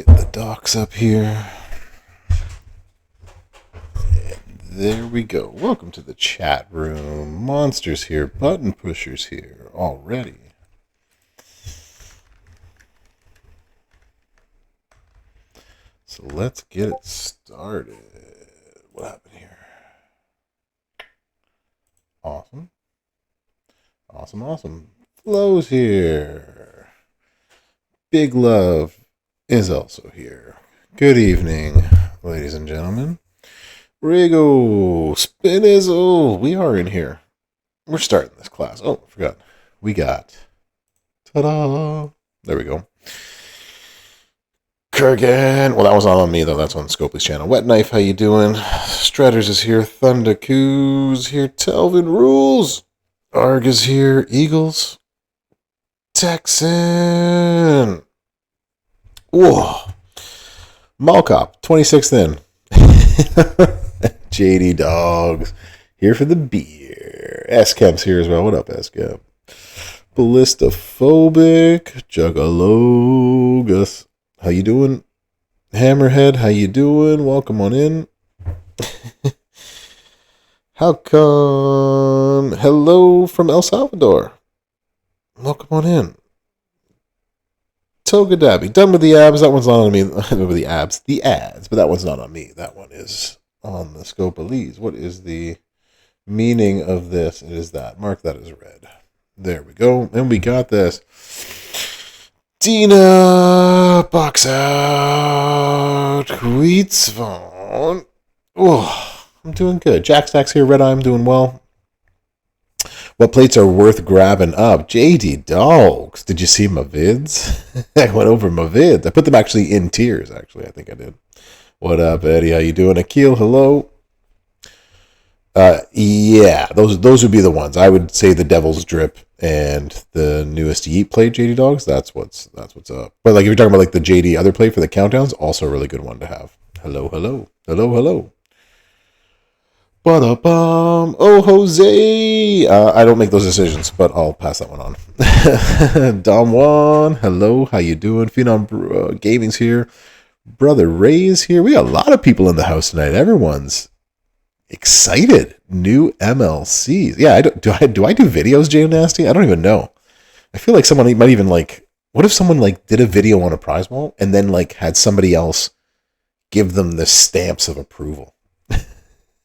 get the docs up here. And there we go. Welcome to the chat room. Monsters here, button pushers here already. So let's get it started. What happened here? Awesome. Awesome. Flo's here. Big Love is also here. Good evening, ladies and gentlemen. Rigo, Spinizzle, we are in here. We're starting this class. Oh, I forgot. We got, ta-da! There we go. Kurgan. Well, that was not on me, though. That's on Scopely's channel. Wet Knife, how you doing? Strutters is here. Thundercoos here. Telvin Rules. Arg is here. Eagles. Texan. Whoa. Malcop, 26th in. JD Dogs. Here for the beer. S-Kemp's here as well. What up, S-Kemp? Ballistophobic. Juggalogus. How you doing? Hammerhead, how you doing? Welcome on in. How come? Hello from El Salvador. Welcome on in. Toga Dabby. Done with the abs. That one's not on me. With the abs. The ads. But that one's not on me. That one is on the Scopely's. What is the meaning of this? It is that. Mark that as red. There we go. And we got this. Dina, box out, Queetsvon. Oh, I'm doing good. Jack Stack's here. Red Eye, I'm doing well. What plates are worth grabbing up? JD Dogs. Did you see my vids? I went over my vids. I put them actually in tiers, actually. I think I did. What up, Eddie? How you doing? Akil, hello. Yeah, those would be the ones. I would say the Devil's Drip and the newest Yeet plate, JD Dogs. That's what's up. But like if you're talking about like the JD other plate for the countdowns, also a really good one to have. Hello. Ba-da-bum. Oh, Jose. I don't make those decisions, but I'll pass that one on. Dom Juan, hello. How you doing? Phenom Gaming's here. Brother Ray is here. We got a lot of people in the house tonight. Everyone's excited. New MLCs. Yeah, do I do videos, Jay Nasty? I don't even know. I feel like someone might even like, what if someone like did a video on a prize wall and then like had somebody else give them the stamps of approval?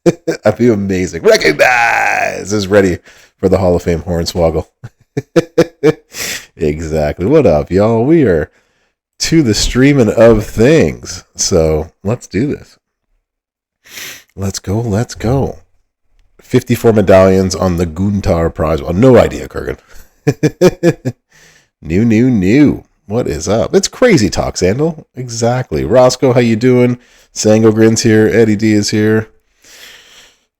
That'd be amazing. Recognize is ready for the Hall of Fame Hornswoggle. Exactly. What up, y'all? We are to the streaming of things. So let's do this. Let's go. 54 medallions on the Guntar prize. Well, no idea, Kurgan. New. What is up? It's Crazy Talk, Sandal. Exactly. Roscoe, how you doing? Sango Grin's here. Eddie D is here.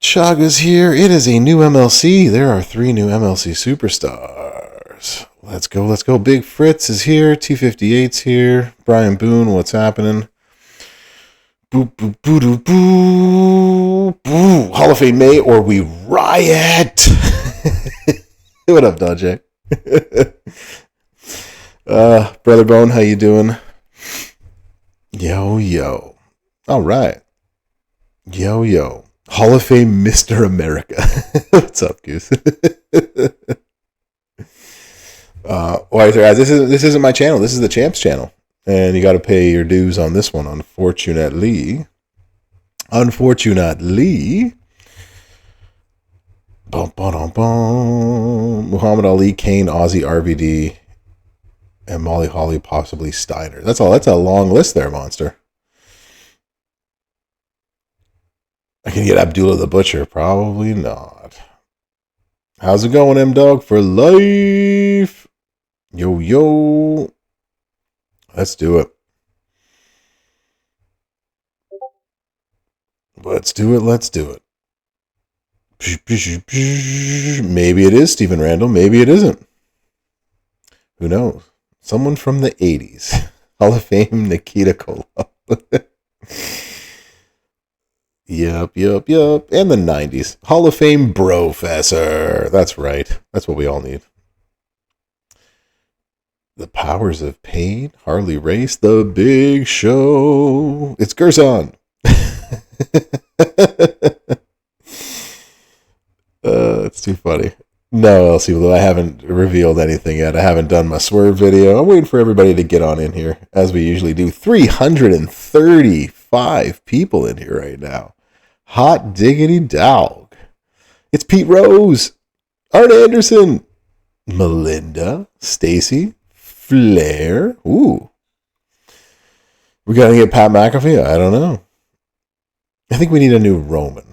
Chaga's here. It is a new MLC. There are 3 new MLC superstars. Let's go. Big Fritz is here. T58's here. Brian Boone, what's happening? Boo, boo, boo, boo, boo, boo. Hall of Fame May or we riot. What up, Dodge? Brother Bone, how you doing? Yo. All right. Yo. Hall of Fame Mr. America. What's up, Goose? Why is there, guys? This isn't my channel. This is the Champs channel. And you got to pay your dues on this one, unfortunately. Muhammad Ali, Kane, Ozzy, RVD, and Molly Holly, possibly Steiner. That's a long list there, Monster. I can get Abdullah the Butcher. Probably not. How's it going, M-Dog? For life. Yo. Let's do it. Let's do it. Maybe it is Stephen Randall. Maybe it isn't. Who knows? Someone from the 80s. Hall of Fame Nikita Koloff. Yep. And the 90s. Hall of Fame Brofessor. That's right. That's what we all need. The Powers of Pain, Harley Race, The Big Show. It's Gerson. It's too funny. No, LC Blue, I haven't revealed anything yet. I haven't done my swerve video. I'm waiting for everybody to get on in here, as we usually do. 335 people in here right now. Hot diggity dog. It's Pete Rose, Art Anderson, Melinda, Stacy, Flair. Ooh. We got to get Pat McAfee? I don't know. I think we need a new Roman.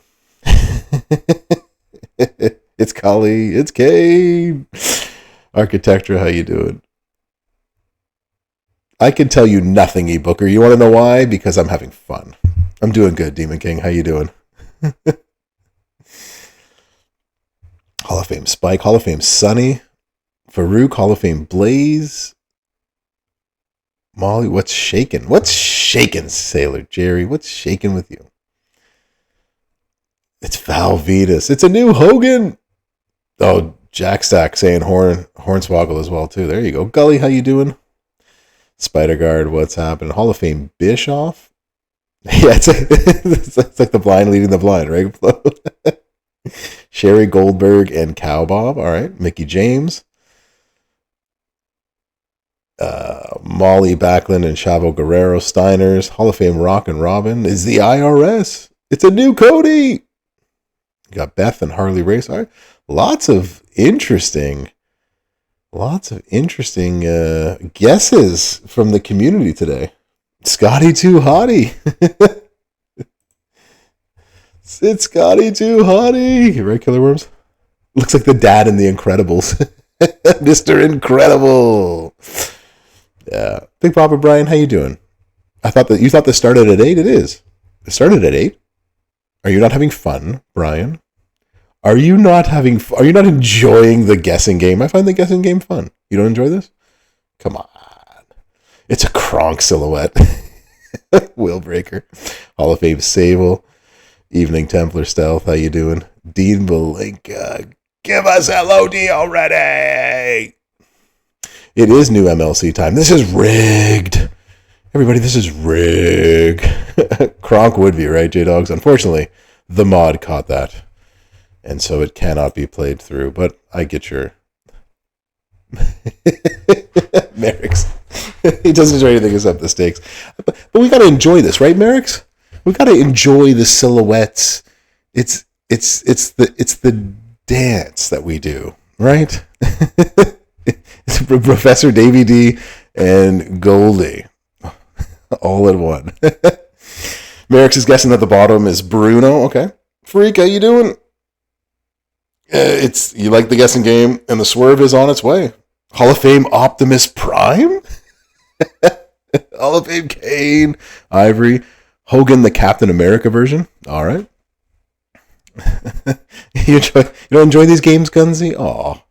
It's Cully. It's Kane. Architecture, how you doing? I can tell you nothing, eBooker. You want to know why? Because I'm having fun. I'm doing good, Demon King. How you doing? Hall of Fame Spike. Hall of Fame Sonny. Farouk. Hall of Fame Blaze. Molly, what's shaking? What's shaking, Sailor Jerry? What's shaking with you? It's Val Vetus. It's a new Hogan. Oh, Jack Stack saying Hornswoggle as well, too. There you go. Gully, how you doing? Spider Guard, what's happening? Hall of Fame Bischoff. Yeah, it's like the blind leading the blind, right? Sherry Goldberg and Cowbob. All right. Mickey James. Molly Backlund and Chavo Guerrero. Steiners. Hall of Fame Rock and Robin is the IRS. It's a new Cody. You got Beth and Harley Race. All right. Lots of interesting guesses from the community today. Scotty Too Hottie. It's Scotty Too Hottie. Right, Killer Worms? Looks like the dad in The Incredibles. Mr. Incredible. Yeah. Big Papa Brian, how you doing? You thought this started at 8? It is. It started at 8. Are you not having fun, Brian? Are you not enjoying the guessing game? I find the guessing game fun. You don't enjoy this? Come on. It's a Kronk silhouette. Will Breaker. Hall of Fame Sable. Evening Templar Stealth. How you doing? Dean Belinka. Give us LOD already. It is new MLC time. This is rigged. Everybody, this is rigged. Kronk would be, right, J-Dogs? Unfortunately, the mod caught that. And so it cannot be played through. But I get your... Merrick's. He doesn't enjoy anything except the steaks. But we got to enjoy this, right, Merrick's? We got to enjoy the silhouettes. It's the dance that we do, right? It's Professor Davy D and Goldie all in one. Merrick's is guessing that the bottom is Bruno. Okay. Freak, how you doing? You like the guessing game, and the swerve is on its way. Hall of Fame Optimus Prime? Hall of Fame Kane, Ivory, Hogan the Captain America version. All right. You don't enjoy these games, Gunzy? Aw.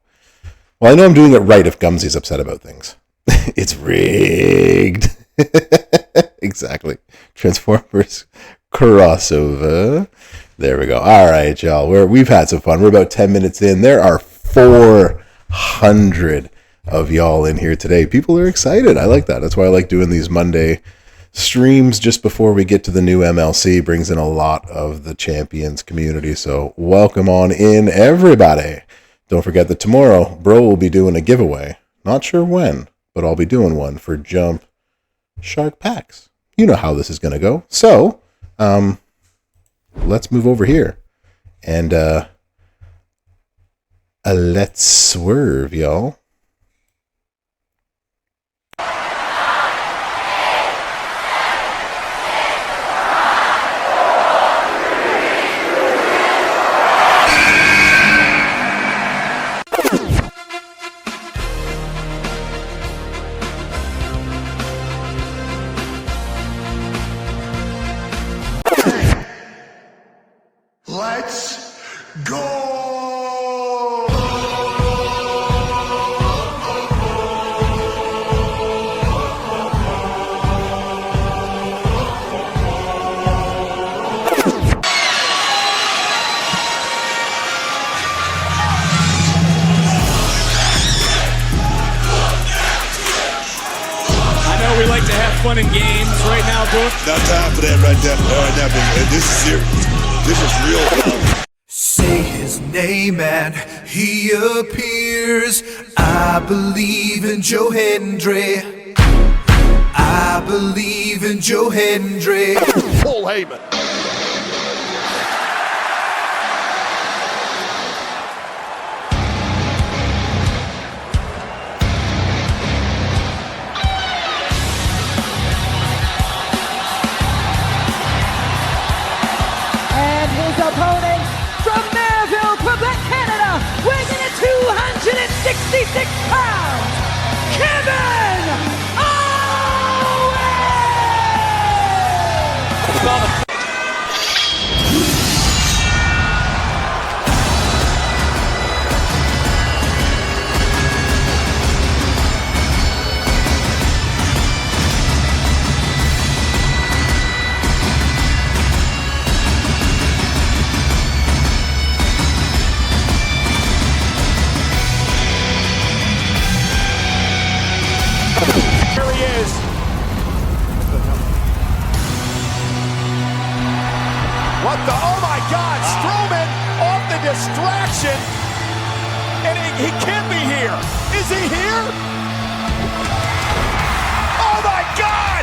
Well, I know I'm doing it right if Gumsy's upset about things. It's rigged. Exactly. Transformers crossover. There we go. All right, y'all. We've had some fun. We're about 10 minutes in. There are 400 of y'all in here today. People are excited. I like that. That's why I like doing these Monday streams just before we get to the new MLC. Brings in a lot of the champions community. So welcome on in, everybody. Don't forget that tomorrow, Bro will be doing a giveaway. Not sure when, but I'll be doing one for Jump Shark Packs. You know how this is going to go. So, let's move over here. And let's swerve, y'all. Let's go! like to have fun and games right now, Brooke? Not time for that right there. Right now, baby. This is serious. This is real fun. Say his name and he appears. I believe in Joe Hendry. I believe in Joe Hendry. Paul Heyman. Opponent from Maryville, Quebec, Canada, weighing in at 266 pounds, Kevin Owens! What the, oh my God, Strowman off the distraction, and he can't be here. Is he here? Oh my God,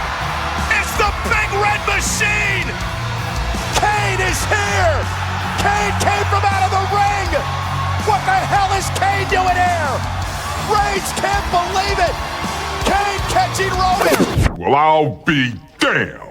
it's the Big Red Machine. Kane is here. Kane came from out of the ring. What the hell is Kane doing here? Reigns can't believe it. Kane catching Roman. Well, I'll be damned.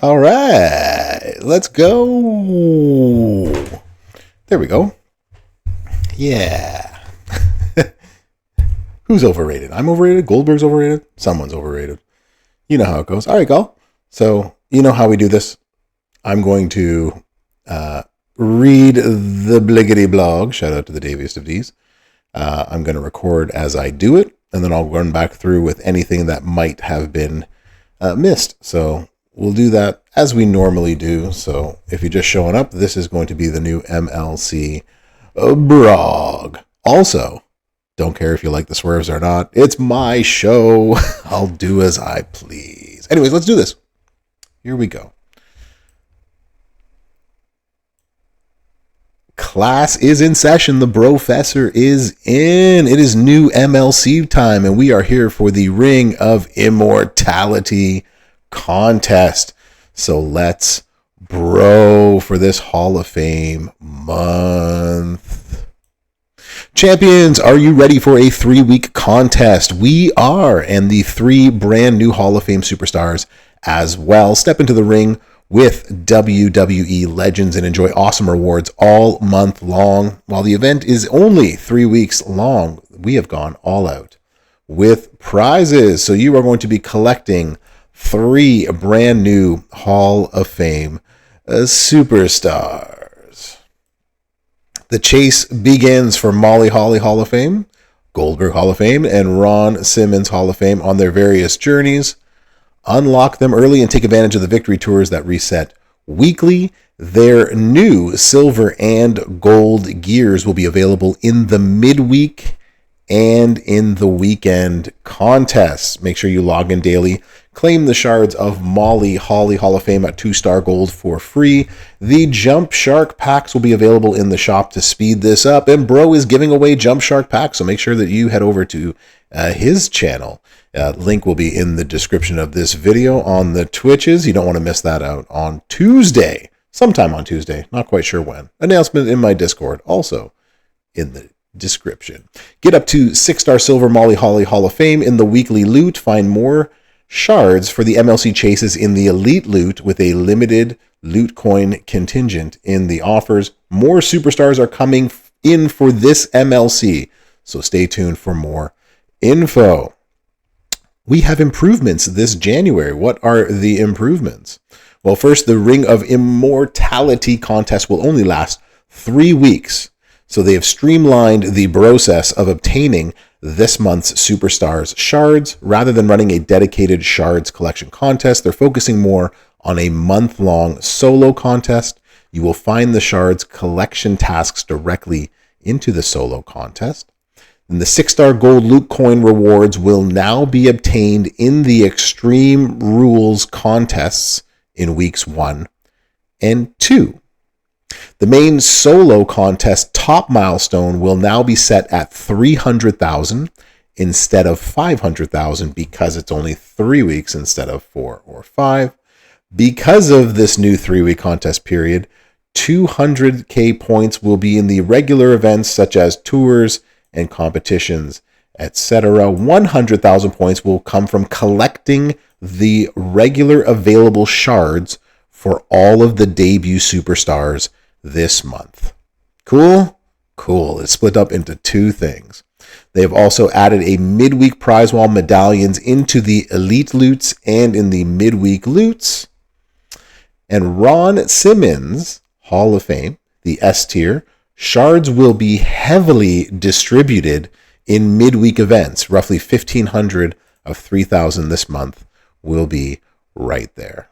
All right, let's go. There we go. Yeah. Who's overrated? I'm overrated. Goldberg's overrated. Someone's overrated. You know how it goes. All right, go. So you know how we do this. I'm going to read the Bliggity blog. Shout out to the Daviest of D's. I'm going to record as I do it, and then I'll run back through with anything that might have been missed. So we'll do that as we normally do. So if you're just showing up, this is going to be the new MLC blog. Also, don't care if you like the swerves or not. It's my show. I'll do as I please. Anyways, let's do this. Here we go. Class is in session. The Brofessor is in. It is new MLC time, and we are here for the Ring of Immortality contest. So let's bro for this Hall of Fame month. Champions, are you ready for a 3-week contest? We are, and the 3 brand new Hall of Fame superstars as well step into the ring with WWE legends and enjoy awesome rewards all month long. While the event is only 3 weeks long, we have gone all out with prizes. So you are going to be collecting 3 brand new Hall of Fame superstars. The chase begins for Molly Holly Hall of Fame, Goldberg Hall of Fame, and Ron Simmons Hall of Fame on their various journeys. Unlock them early and take advantage of the victory tours that reset weekly. Their new silver and gold gears will be available in the midweek and in the weekend contests. Make sure you log in daily. Claim the shards of Molly Holly Hall of Fame at 2-star gold for free. The Jump Shark packs will be available in the shop to speed this up. And Bro is giving away Jump Shark packs, so make sure that you head over to his channel. Link will be in the description of this video on the Twitches. You don't want to miss that out on Tuesday. Sometime on Tuesday. Not quite sure when. Announcement in my Discord. Also in the description. Get up to 6-star silver Molly Holly Hall of Fame in the weekly loot. Find more shards for the MLC chases in the elite loot with a limited loot coin contingent in the offers. More superstars are coming in for this MLC, so stay tuned for more info. We have improvements this January. What are the improvements? Well, first, the Ring of Immortality contest will only last 3 weeks. So they have streamlined the process of obtaining this month's Superstars shards. Rather than running a dedicated shards collection contest, they're focusing more on a month-long solo contest. You will find the shards collection tasks directly into the solo contest. And the 6-star gold loot coin rewards will now be obtained in the Extreme Rules contests in weeks 1 and 2. The main solo contest top milestone will now be set at 300,000 instead of 500,000 because it's only 3 weeks instead of 4 or 5. Because of this new 3-week contest period, 200k points will be in the regular events such as tours and competitions, etc. 100,000 points will come from collecting the regular available shards for all of the debut superstars this month. Cool? Cool. It's split up into 2 things. They have also added a midweek prize wall medallions into the elite loots and in the midweek loots. And Ron Simmons Hall of Fame, the S tier, shards will be heavily distributed in midweek events. Roughly 1,500 of 3,000 this month will be right there.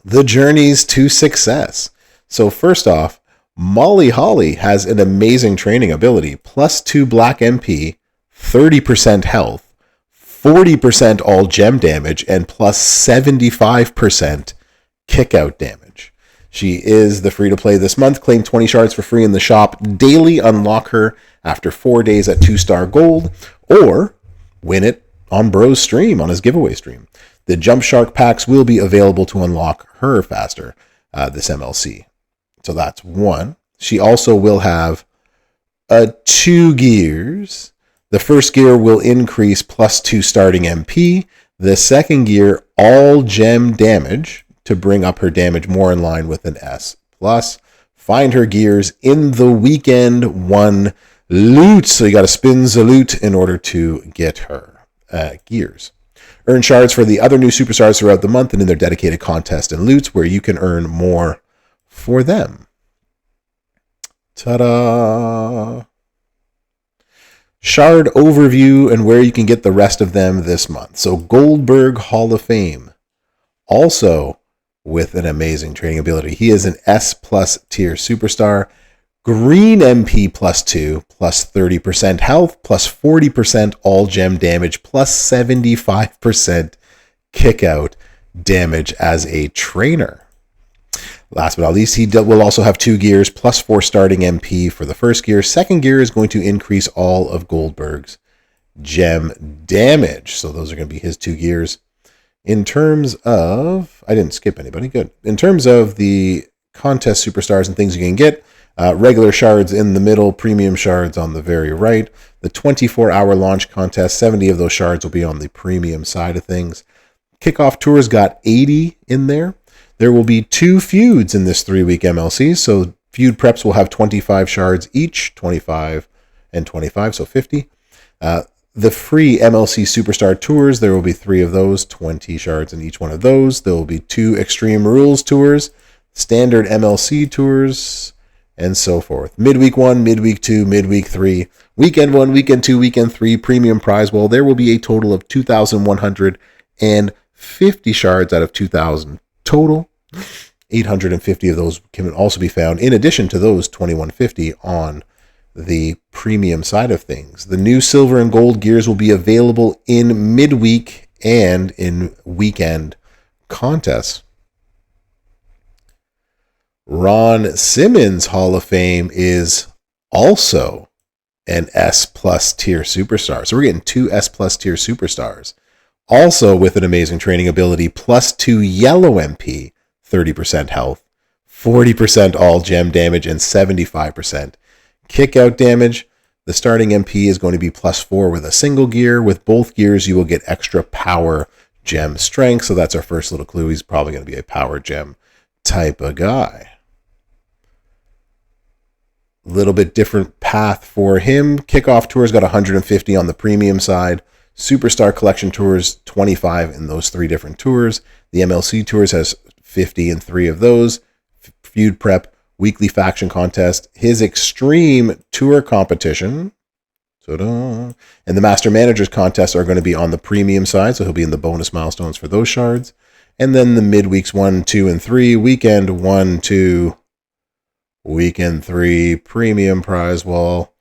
The journeys to success. So first off, Molly Holly has an amazing training ability. +2 black MP, 30% health, 40% all gem damage, and +75% kick-out damage. She is the free-to-play this month. Claim 20 shards for free in the shop. Daily unlock her after 4 days at 2-star gold, or win it on Bro's stream, on his giveaway stream. The Jump Shark packs will be available to unlock her faster this MLC. So that's 1. She also will have 2 gears. The first gear will increase +2 starting MP. The second gear, all gem damage, to bring up her damage more in line with an S+. Find her gears in the weekend 1 loot. So you got to spin the loot in order to get her gears. Earn shards for the other new superstars throughout the month and in their dedicated contest and loots where you can earn more for them. Ta-da! Shard overview and where you can get the rest of them this month. So Goldberg Hall of Fame, also with an amazing training ability. He is an S+ tier superstar. Green MP +2, +30% health, +40% all gem damage, +75% kick-out damage as a trainer. Last but not least, he will also have 2 gears, +4 starting MP for the first gear. Second gear is going to increase all of Goldberg's gem damage. So those are going to be his 2 gears. In terms of, I didn't skip anybody, good. In terms of the contest superstars and things you can get, Regular shards in the middle, premium shards on the very right. The 24-hour launch contest, 70 of those shards will be on the premium side of things. Kickoff tours got 80 in there. There will be 2 feuds in this 3-week MLC, so feud preps will have 25 shards each, 25 and 25, so 50. The free MLC Superstar Tours, there will be 3 of those, 20 shards in each one of those. There will be 2 Extreme Rules Tours, standard MLC Tours, and so forth. Midweek 1, midweek 2, midweek 3, weekend 1, weekend 2, weekend 3, premium prize. Well, there will be a total of 2,150 shards out of 2,000 total. 850 of those can also be found, in addition to those 2,150 on the premium side of things. The new silver and gold gears will be available in midweek and in weekend contests. Ron Simmons Hall of Fame is also an S plus tier superstar. So we're getting 2 S plus tier superstars. Also with an amazing training ability, plus 2 yellow MP, 30% health, 40% all gem damage, and 75% kick out damage. The starting MP is going to be plus 4 with a single gear. With both gears, you will get extra power gem strength. So that's our first little clue. He's probably going to be a power gem type of guy. Little bit different path for him. Kickoff tours got 150 on the premium side. Superstar collection tours, 25 in those 3 different tours. The MLC tours has 50 in 3 of those. Feud prep, weekly faction contest, his extreme tour competition, and the master managers contest are going to be on the premium side, so he'll be in the bonus milestones for those shards. And then the midweeks 1, 2, and 3, weekend 1, 2, weekend 3, premium prize wall.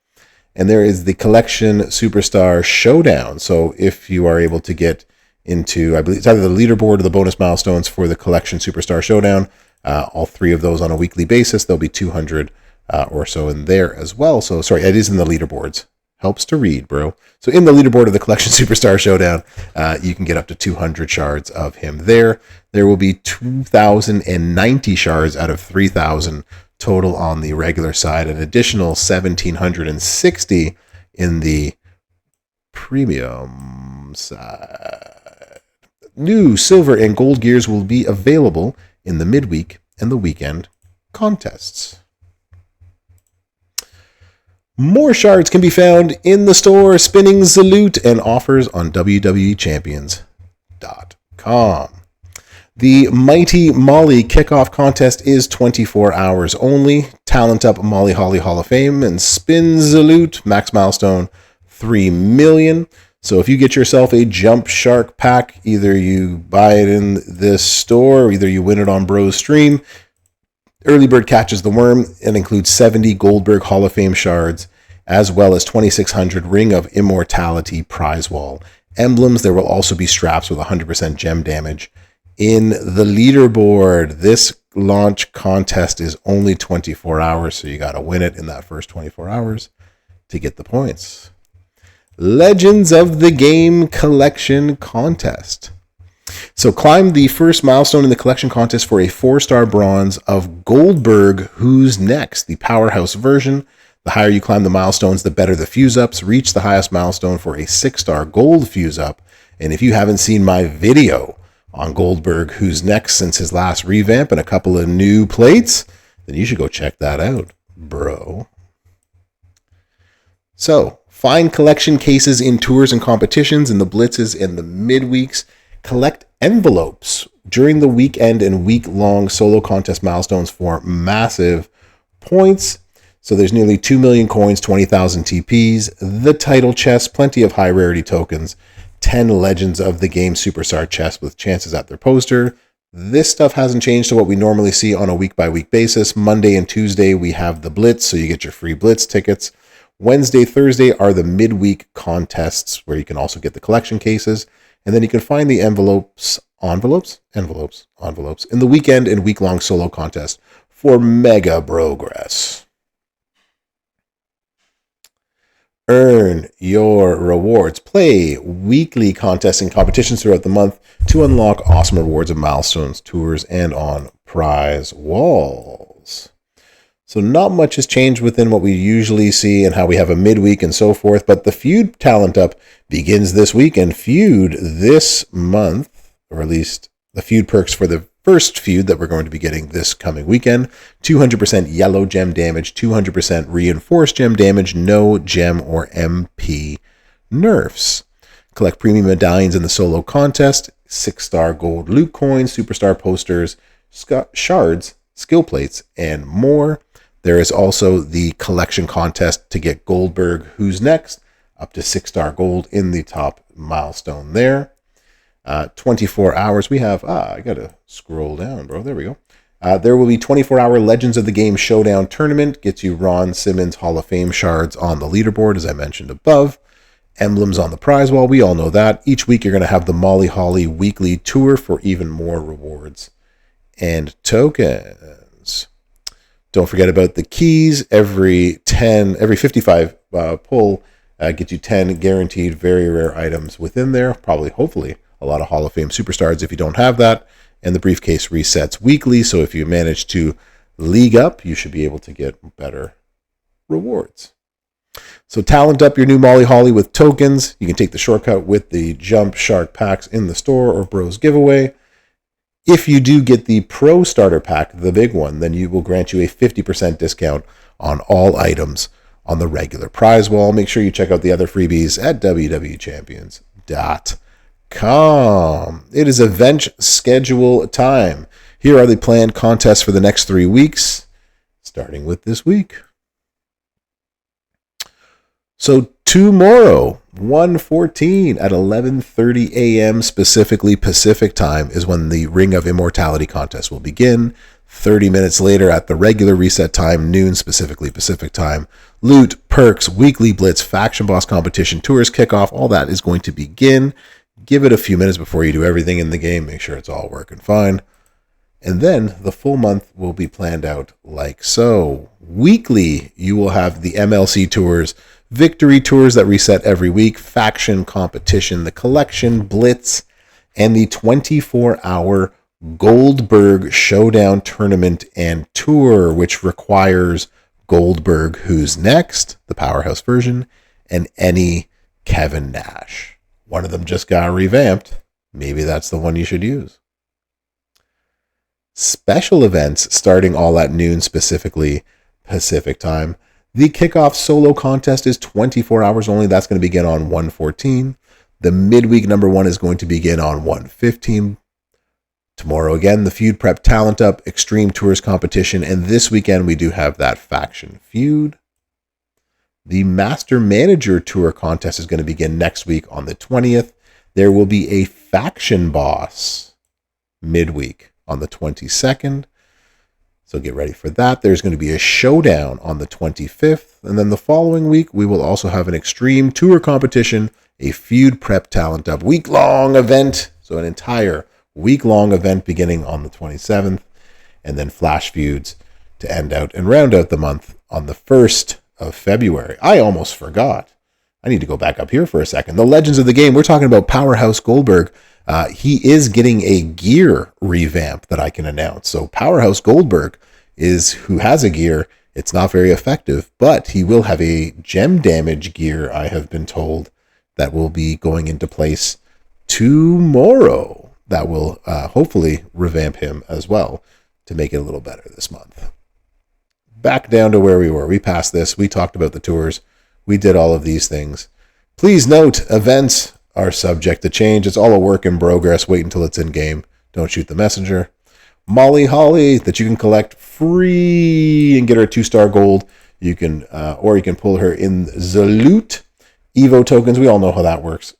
And there is the collection superstar showdown. So if you are able to get into, I believe it's either the leaderboard or the bonus milestones for the collection superstar showdown, all 3 of those on a weekly basis, there'll be 200 or so in there as well. So sorry, it is in the leaderboards. Helps to read, bro. So in the leaderboard of the collection superstar showdown, you can get up to 200 shards of him there. There will be 2,090 shards out of 3,000 total on the regular side, an additional 1,760 in the premium side. New silver and gold gears will be available in the midweek and the weekend contests. More shards can be found in the store, spinning Zaloot, and offers on WWEchampions.com. The Mighty Molly kickoff contest is 24 hours only. Talent Up Molly Holly Hall of Fame and Spin Zaloot, max milestone 3 million. So if you get yourself a Jump Shark pack, either you buy it in this store or either you win it on Bros Stream, Early Bird catches the worm and includes 70 Goldberg Hall of Fame shards, as well as 2,600 Ring of Immortality prize wall emblems. There will also be straps with 100% gem damage in the leaderboard. This launch contest is only 24 hours, so you got to win it in that first 24 hours to get the points. Legends of the Game Collection Contest. So climb the first milestone in the collection contest for a 4-star bronze of Goldberg Who's Next, the powerhouse version. The higher you climb the milestones, the better the fuse ups. Reach the highest milestone for a 6-star gold fuse up. And if you haven't seen my video on Goldberg Who's Next since his last revamp and a couple of new plates, then you should go check that out, bro. So, find collection cases in tours and competitions, in the blitzes and the midweeks. Collect envelopes during the weekend and week-long solo contest milestones for massive points. So there's nearly 2 million coins, 20,000 TPs, the title chest, plenty of high-rarity tokens, 10 Legends of the Game Superstar chests with chances at their poster. This stuff hasn't changed to what we normally see on a week-by-week basis. Monday and Tuesday, we have the Blitz, so you get your free Blitz tickets. Wednesday, Thursday are the midweek contests where you can also get the collection cases. And then you can find the envelopes in the weekend and week-long solo contest for mega progress. Earn your rewards. Play weekly contests and competitions throughout the month to unlock awesome rewards of milestones, tours, and on prize walls. So not much has changed within what we usually see and how we have a midweek and so forth, but the Feud Talent Up begins this week, and Feud this month, or at least the Feud perks for the first feud that we're going to be getting this coming weekend: 200% yellow gem damage, 200% reinforced gem damage, no gem or MP nerfs. Collect premium medallions in the solo contest, 6-star gold loot coins, superstar posters, shards, skill plates, and more. There is also the collection contest to get Goldberg Who's Next, up to 6-star gold in the top milestone there. 24 hours. We have, I got to scroll down, bro. There we go. There will be 24-hour Legends of the Game Showdown Tournament. Gets you Ron Simmons Hall of Fame shards on the leaderboard, as I mentioned above. Emblems on the prize wall. We all know that. Each week you're going to have the Molly Holly weekly tour for even more rewards and tokens. Don't forget about the keys. Every 55 pull gets you 10 guaranteed very rare items within there. Probably, hopefully, a lot of Hall of Fame superstars if you don't have that. And the briefcase resets weekly, so if you manage to league up, you should be able to get better rewards. So talent up your new Molly Holly with tokens. You can take the shortcut with the Jump Shark packs in the store or Bros giveaway. If you do get the Pro Starter Pack, the big one, then you will grant you a 50% discount on all items on the regular prize wall. Make sure you check out the other freebies at www.champions.com. It is event schedule time. Here are the planned contests for the next 3 weeks, starting with this week. So tomorrow, 1:14 at 11:30 a.m. specifically Pacific time is when the Ring of Immortality contest will begin. 30 minutes later at the regular reset time, noon specifically Pacific time, loot, perks, weekly blitz, faction boss competition, tours kickoff, all that is going to begin. Give it a few minutes before you do everything in the game. Make sure it's all working fine. And then the full month will be planned out like so. Weekly, you will have the MLC tours, victory tours that reset every week, faction competition, the collection, blitz, and the 24-hour Goldberg Showdown Tournament and Tour, which requires Goldberg Who's Next, the Powerhouse version, and any Kevin Nash. One of them just got revamped. Maybe that's the one you should use. Special events starting all at noon, specifically Pacific time. The kickoff solo contest is 24 hours only. That's going to begin on 1:14. The midweek number one is going to begin on 1:15. Tomorrow again, the Feud Prep Talent Up Extreme Tours competition. And this weekend, we do have that faction feud. The Master Manager Tour contest is going to begin next week on the 20th. There will be a faction boss midweek on the 22nd. So get ready for that. There's going to be a showdown on the 25th. And then the following week, we will also have an Extreme Tour competition, a Feud Prep Talent Up week-long event. So an entire week-long event beginning on the 27th. And then Flash Feuds to end out and round out the month on the 1st of February. I almost forgot. I need to go back up here for a second. The Legends of the Game. We're talking about Powerhouse Goldberg. He is getting a gear revamp that I can announce. So Powerhouse Goldberg is who has a gear. It's not very effective, but he will have a gem damage gear, I have been told, that will be going into place tomorrow. That will hopefully revamp him as well to make it a little better this month. Back down to where we were. We passed this. We talked about the tours. We did all of these things. Please note, events are subject to change. It's all a work in progress. Wait until it's in game. Don't shoot the messenger. Molly Holly that you can collect free and get her 2-star gold. You can, or you can pull her in the loot. Evo tokens. We all know how that works.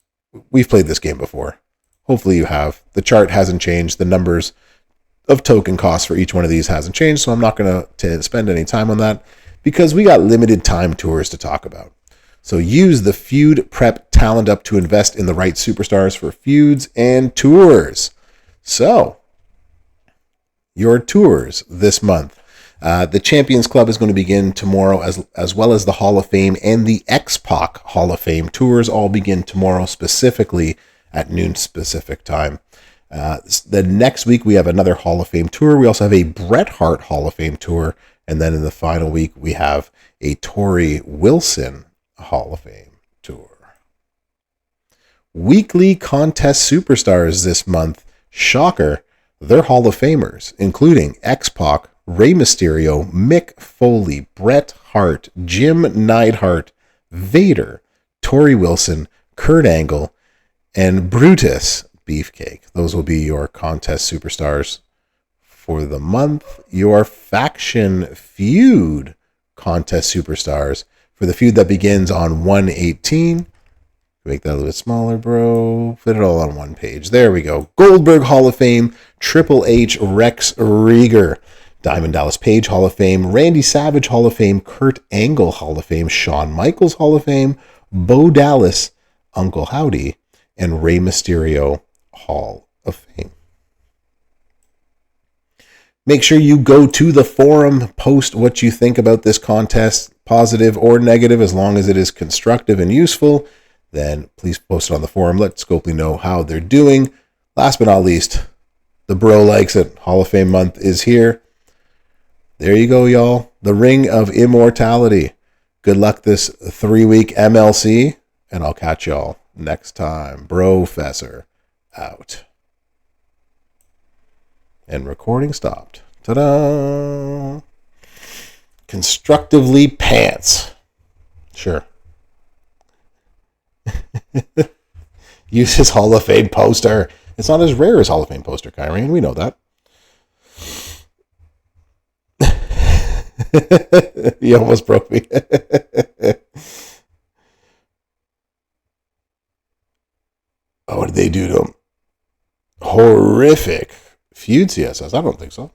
We've played this game before. Hopefully you have. The chart hasn't changed. The numbers of token costs for each one of these hasn't changed. So I'm not going to spend any time on that because we got limited time tours to talk about. So use the Feud Prep Talent Up to invest in the right superstars for feuds and tours. So, your tours this month. The Champions Club is going to begin tomorrow, as well as the Hall of Fame and the X-Pac Hall of Fame tours all begin tomorrow, specifically at noon specific time. The next week, we have another Hall of Fame tour. We also have a Bret Hart Hall of Fame tour And then in the final week, we have a Tori Wilson Hall of Fame tour. Weekly contest superstars this month. Shocker, they're Hall of Famers, including X-Pac, Rey Mysterio, Mick Foley, Bret Hart, Jim Neidhart, Vader, Tori Wilson, Kurt Angle, and Brutus Beefcake. Those will be your contest superstars for the month. Your faction feud contest superstars for the feud that begins on 1/18. Make that a little bit smaller, bro. Fit it all on one page. There we go. Goldberg Hall of Fame, Triple H, Rex Rieger, Diamond Dallas Page Hall of Fame, Randy Savage Hall of Fame, Kurt Angle Hall of Fame, Shawn Michaels Hall of Fame, Bo Dallas, Uncle Howdy, and Rey Mysterio Hall of Fame. Make sure you go to the forum, post what you think about this contest, positive or negative, as long as it is constructive and useful. Then please post it on the forum. Let Scopely know how they're doing. Last but not least, the Bro Likes It Hall of Fame month is here. There you go, y'all. The Ring of Immortality. Good luck this 3-week MLC, and I'll catch y'all next time. Brofessor out. And recording stopped. Ta-da! Constructively pants. Sure. Use his Hall of Fame poster. It's not as rare as Hall of Fame poster, Kyrie, and we know that. You almost broke me. Oh, what did they do to him? Horrific. Feud CSS? I don't think so.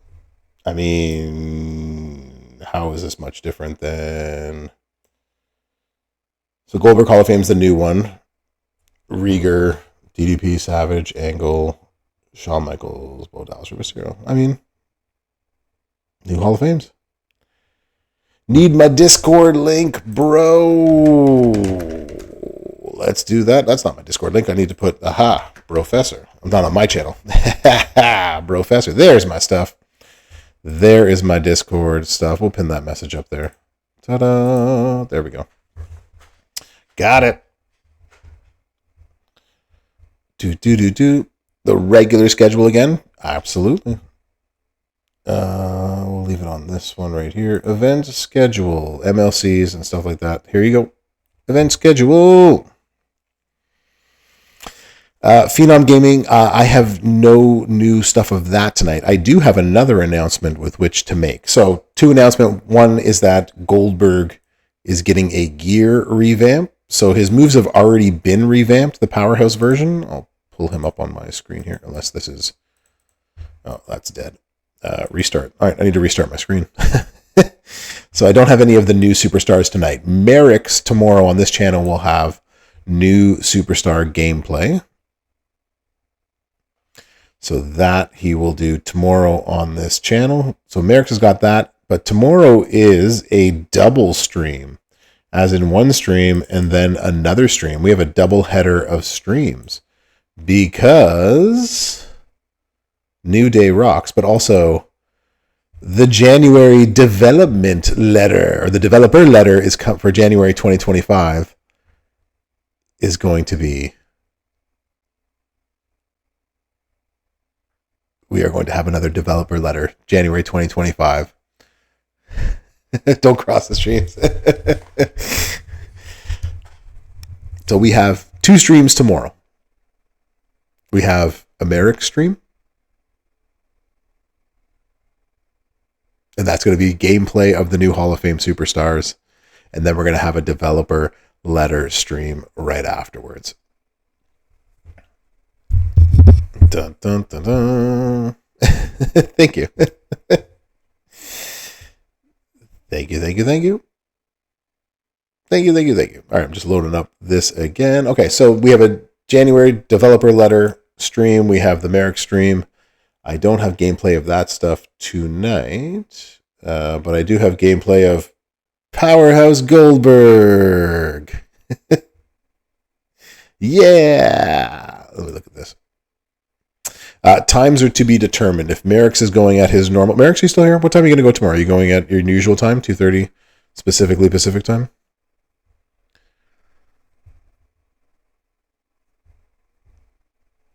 I mean, how is this much different than... So Goldberg Hall of Fame is the new one. Rieger, DDP, Savage, Angle, Shawn Michaels, Bo Dallas, Mysterio. I mean, new Hall of Fames. Need my Discord link, bro. Let's do that. That's not my Discord link. I need to put, Brofessor. I'm not on my channel. Brofessor. There's my stuff. There is my Discord stuff. We'll pin that message up there. Ta-da. There we go. Got it. The regular schedule again? Absolutely. We'll leave it on this one right here. Event schedule. MLCs and stuff like that. Here you go. Event schedule. Phenom Gaming, I have no new stuff of that tonight. I do have another announcement with which to make. So, 2 announcements. One is that Goldberg is getting a gear revamp. So his moves have already been revamped, the Powerhouse version. I'll pull him up on my screen here, unless this is... Oh, that's dead. Restart. All right, I need to restart my screen. So I don't have any of the new superstars tonight. Merrick's tomorrow on this channel will have new superstar gameplay. So that he will do tomorrow on this channel. So Merrick's has got that, but tomorrow is a double stream. As in one stream and then another stream. We have a double header of streams because New Day rocks, but also the January development letter, or the developer letter is for January 2025 is going to be, we are going to have another developer letter, January 2025. Don't cross the streams. So we have 2 streams tomorrow. We have a Merrick stream. And that's going to be gameplay of the new Hall of Fame superstars. And then we're going to have a developer letter stream right afterwards. Dun, dun, dun, dun. Thank you. Thank you. All right, I'm just loading up this again. Okay, so we have a January developer letter stream. We have the Merrick stream. I don't have gameplay of that stuff tonight, but I do have gameplay of Powerhouse Goldberg. Yeah. Let me look at this. Times are to be determined. If Merrick's is going at his normal... Merrick's, you still here? What time are you going to go tomorrow? Are you going at your usual time, 2:30, specifically Pacific time?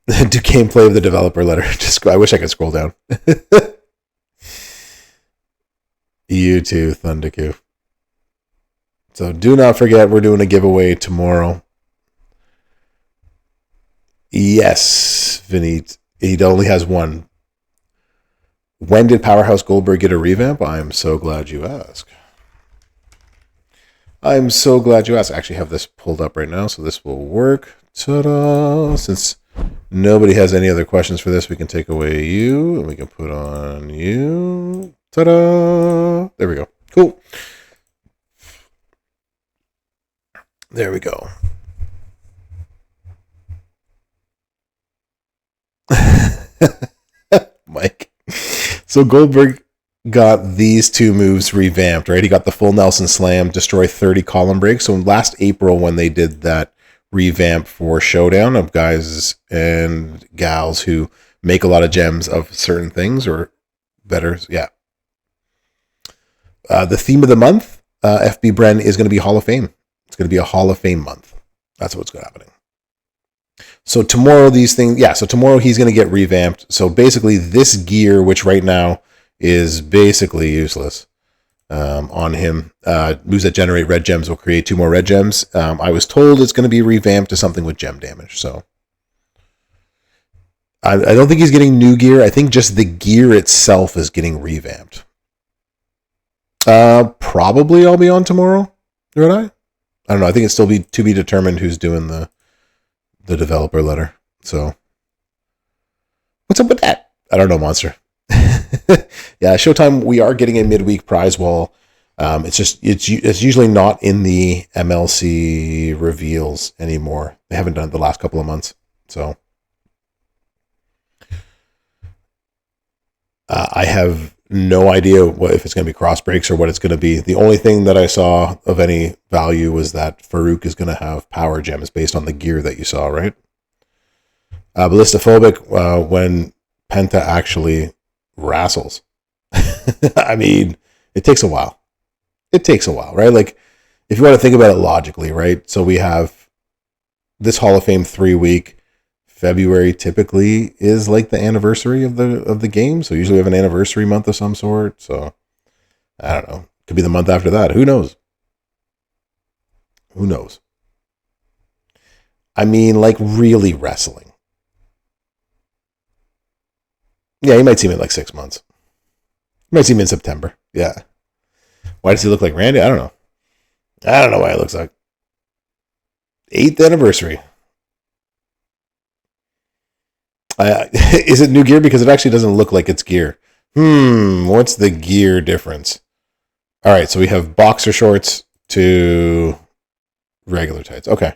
Do gameplay of the developer letter. Just, I wish I could scroll down. You too, Thundercoo. So do not forget, we're doing a giveaway tomorrow. Yes, Vinny. He only has one. When did Powerhouse Goldberg get a revamp? I'm so glad you asked. I'm so glad you asked. I actually have this pulled up right now, so this will work. Ta-da! Since nobody has any other questions for this, we can take away you, and we can put on you. Ta-da! There we go. Cool. There we go. Mike. So Goldberg got these two moves revamped, right? He got the full Nelson Slam, destroy 30 column breaks. So last April, when they did that revamp for Showdown of guys and gals who make a lot of gems of certain things or better, yeah. The theme of the month, FB Bren, is going to be Hall of Fame. It's going to be a Hall of Fame month. That's what's happening. So tomorrow so tomorrow he's going to get revamped. So basically this gear, which right now is basically useless on him, moves that generate red gems will create 2 more red gems. I was told it's going to be revamped to something with gem damage. So I don't think he's getting new gear. I think just the gear itself is getting revamped. Probably I'll be on tomorrow, would I? I don't know. I think it's still to be determined who's doing the developer letter. So what's up with that? I don't know, Monster. Yeah, Showtime, we are getting a midweek prize wall. It's usually not in the MLC reveals anymore. They haven't done it the last couple of months. So I have no idea if it's going to be cross breaks or what it's going to be. The only thing that I saw of any value was that Farouk is going to have power gems based on the gear that you saw, right? Ballistophobic, when Penta actually wrestles. I mean, it takes a while. It takes a while, right? Like, if you want to think about it logically, right? So we have this Hall of Fame 3-week. February typically is like the anniversary of the game. So usually we have an anniversary month of some sort. So I don't know. Could be the month after that. Who knows? Who knows? I mean, like really wrestling. Yeah, you might see him in like 6 months. You might see him in September. Yeah. Why does he look like Randy? I don't know. I don't know why he looks like. 8th anniversary. Is it new gear? Because it actually doesn't look like it's gear. What's the gear difference? All right, so we have boxer shorts to regular tights. Okay.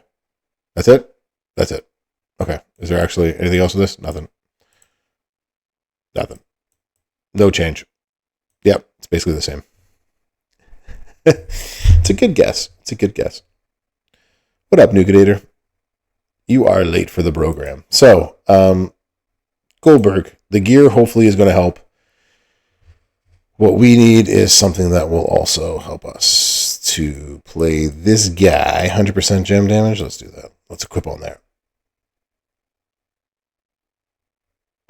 That's it? That's it. Okay. Is there actually anything else with this? Nothing. Nothing. No change. Yep, it's basically the same. It's a good guess. It's a good guess. What up, Nucleator? You are late for the program. So, Goldberg, the gear hopefully is going to help. What we need is something that will also help us to play this guy. 100% gem damage. Let's do that. Let's equip on there.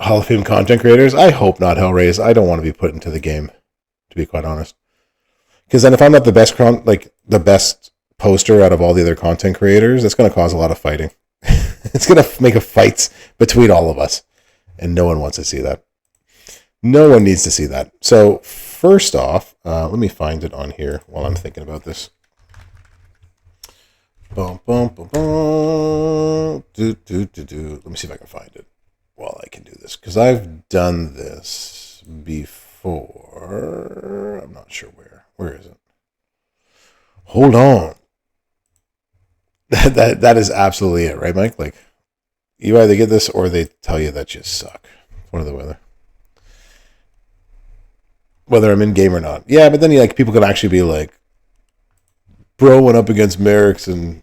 Hall of Fame content creators? I hope not, Hellraise. I don't want to be put into the game, to be quite honest. Because then if I'm not the best the best poster out of all the other content creators, that's going to cause a lot of fighting. It's going to make a fight between all of us. And no one wants to see that. No one needs to see that. So first off, let me find it on here while I'm thinking about this. Boom, boom, boom, boom. Let me see if I can find it while I can do this. Because I've done this before. I'm not sure where. Where is it? Hold on. That is absolutely it, right, Mike? Like, you either get this or they tell you that you suck. One or the other. Whether I'm in game or not. Yeah, but then people can actually be like broing up against Merrick's and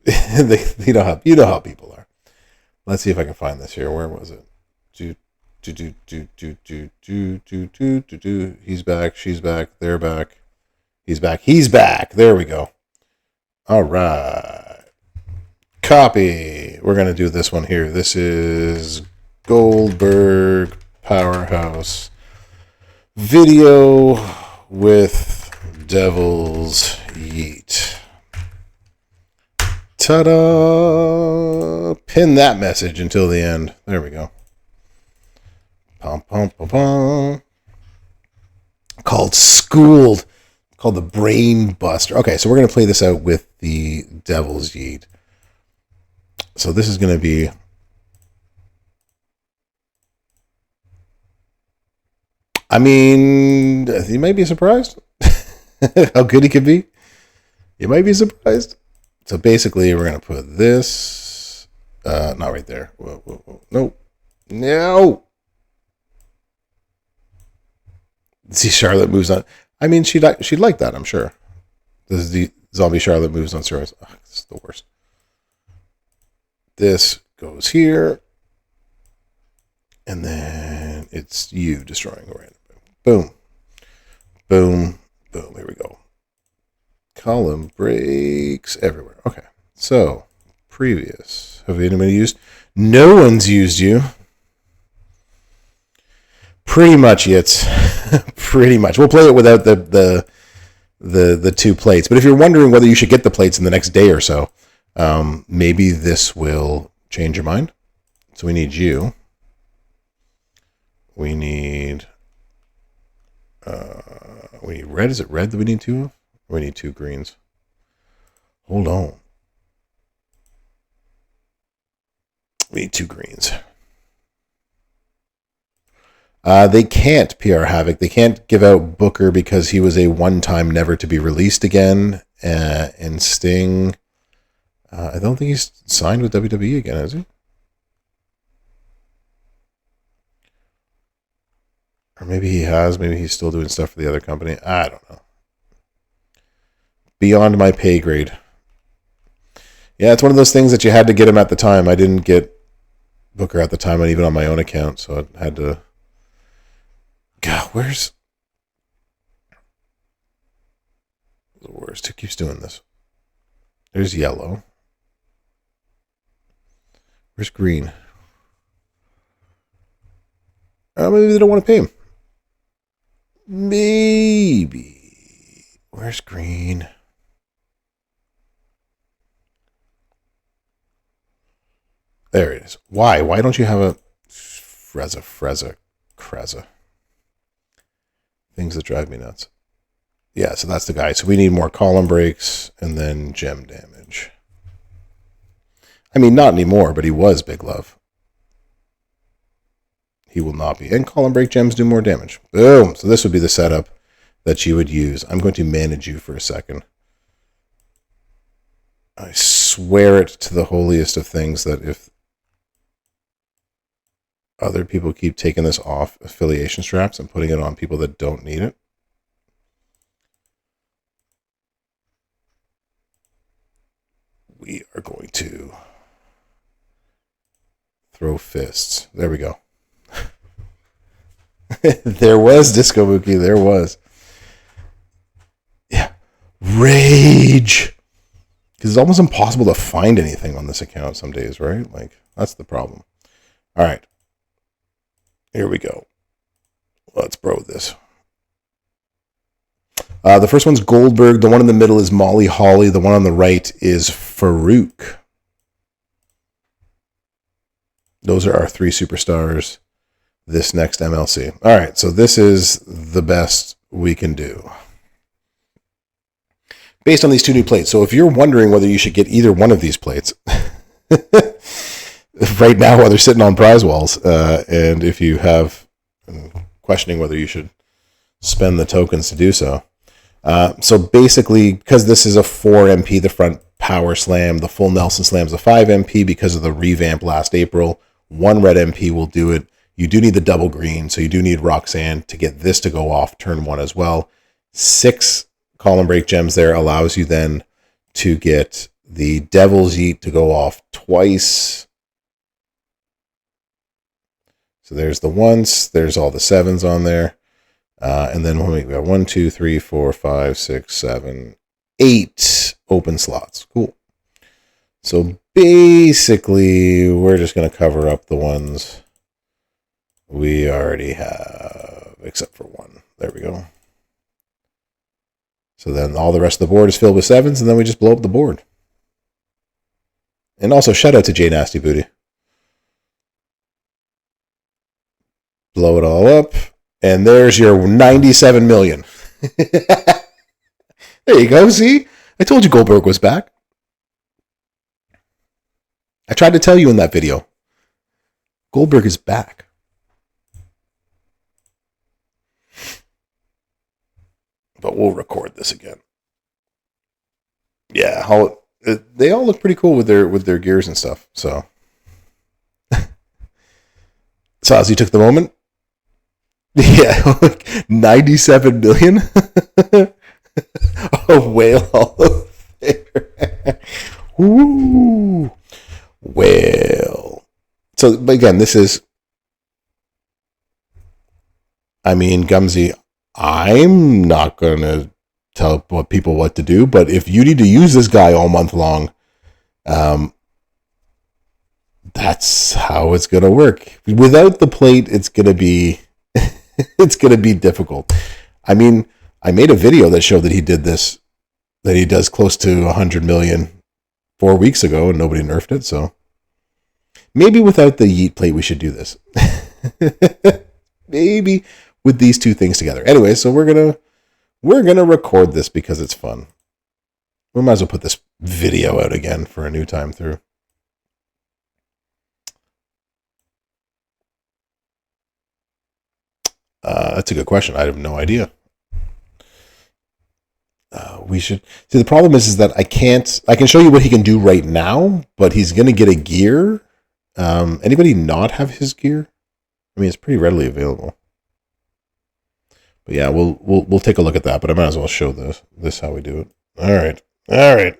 you know how people are. Let's see if I can find this here. Where was it? He's back. She's back. They're back. He's back. He's back. There we go. All right. Copy. We're going to do this one here. This is Goldberg Powerhouse video with Devil's Yeet. Ta-da! Pin that message until the end. There we go. Pum, pum, pum, pum. Called Schooled. Called the Brain Buster. Okay, so we're going to play this out with the Devil's Yeet. So this is going to be... I mean, you might be surprised how good he could be. You might be surprised. So basically, we're going to put this... not right there. Whoa, whoa, whoa. Nope. No! See, Charlotte moves on. I mean, she'd like that, I'm sure. This is the zombie Charlotte moves on steroids. Oh, this is the worst. This goes here. And then it's you destroying a random. Boom. Boom. Boom. Here we go. Column breaks everywhere. Okay. So, previous. Have anybody used? No one's used you. Pretty much, it's pretty much. We'll play it without the two plates. But if you're wondering whether you should get the plates in the next day or so, maybe this will change your mind. So we need you. We need red. Is it red that we need two of? Or we need two greens. Hold on. We need two greens. They can't PR Havoc. They can't give out Booker because he was a one-time never to be released again. And Sting, I don't think he's signed with WWE again, has he? Or maybe he has. Maybe he's still doing stuff for the other company. I don't know. Beyond my pay grade. Yeah, it's one of those things that you had to get him at the time. I didn't get Booker at the time, and even on my own account, so I had to... God, where's... The worst. Who keeps doing this? There's yellow. Where's green? Maybe they don't want to pay him. Maybe. Where's green? There it is. Why? Why don't you have a Freza? Things that drive me nuts. Yeah, so that's the guy. So we need more column breaks and then gem damage. I mean, not anymore, but he was Big Love. He will not be. And column break gems do more damage. Boom. So this would be the setup that you would use. I'm going to manage you for a second. I swear it to the holiest of things that if other people keep taking this off affiliation straps and putting it on people that don't need it, we are going to throw fists. There we go. There was Disco Mookie. There was. Yeah. Rage. Because it's almost impossible to find anything on this account some days, right? Like, that's the problem. All right. Here we go. Let's bro this. The first one's Goldberg. The one in the middle is Molly Holly. The one on the right is Farouk. Those are our three superstars this next MLC. All right, so this is the best we can do based on these two new plates. So if you're wondering whether you should get either one of these plates right now while they're sitting on prize walls, and if you have questioning whether you should spend the tokens to do so. So basically, because this is a 4 MP, the front power slam, the full Nelson slam's a 5 MP because of the revamp last April. 1 red MP will do it. You do need the double green, so you do need Roxanne to get this to go off turn 1 as well. 6 column break gems there allows you then to get the Devil's Yeet to go off twice. So there's the ones, there's all the 7s on there. And then we got 1, 2, 3, 4, 5, 6, 7, 8 open slots. Cool. So basically, we're just going to cover up the ones we already have, except for 1. There we go. So then all the rest of the board is filled with 7s, and then we just blow up the board. And also, shout out to J Nasty Booty. Blow it all up, and there's your 97 million. There you go, see? I told you Goldberg was back. I tried to tell you in that video. Goldberg is back. But we'll record this again. Yeah, they all look pretty cool with their gears and stuff. So, Sazi took the moment. Yeah, 97 million. A whale all over there. Ooh, whale. So, but again, this is. I mean, Gumsy, I'm not going to tell people what to do, but if you need to use this guy all month long, that's how it's going to work. Without the plate, it's going to be it's going to be difficult. I mean, I made a video that showed that he did this, that he does close to 100 million 4 weeks ago, and nobody nerfed it. So maybe without the yeet plate, we should do this. Maybe with these two things together. Anyway, so we're gonna record this because it's fun. We might as well put this video out again for a new time through. That's a good question. I have no idea. We should see. The problem is that I can show you what he can do right now, but he's gonna get a gear. Anybody not have his gear? I mean, it's pretty readily available. But yeah, we'll take a look at that. But I might as well show this how we do it. All right.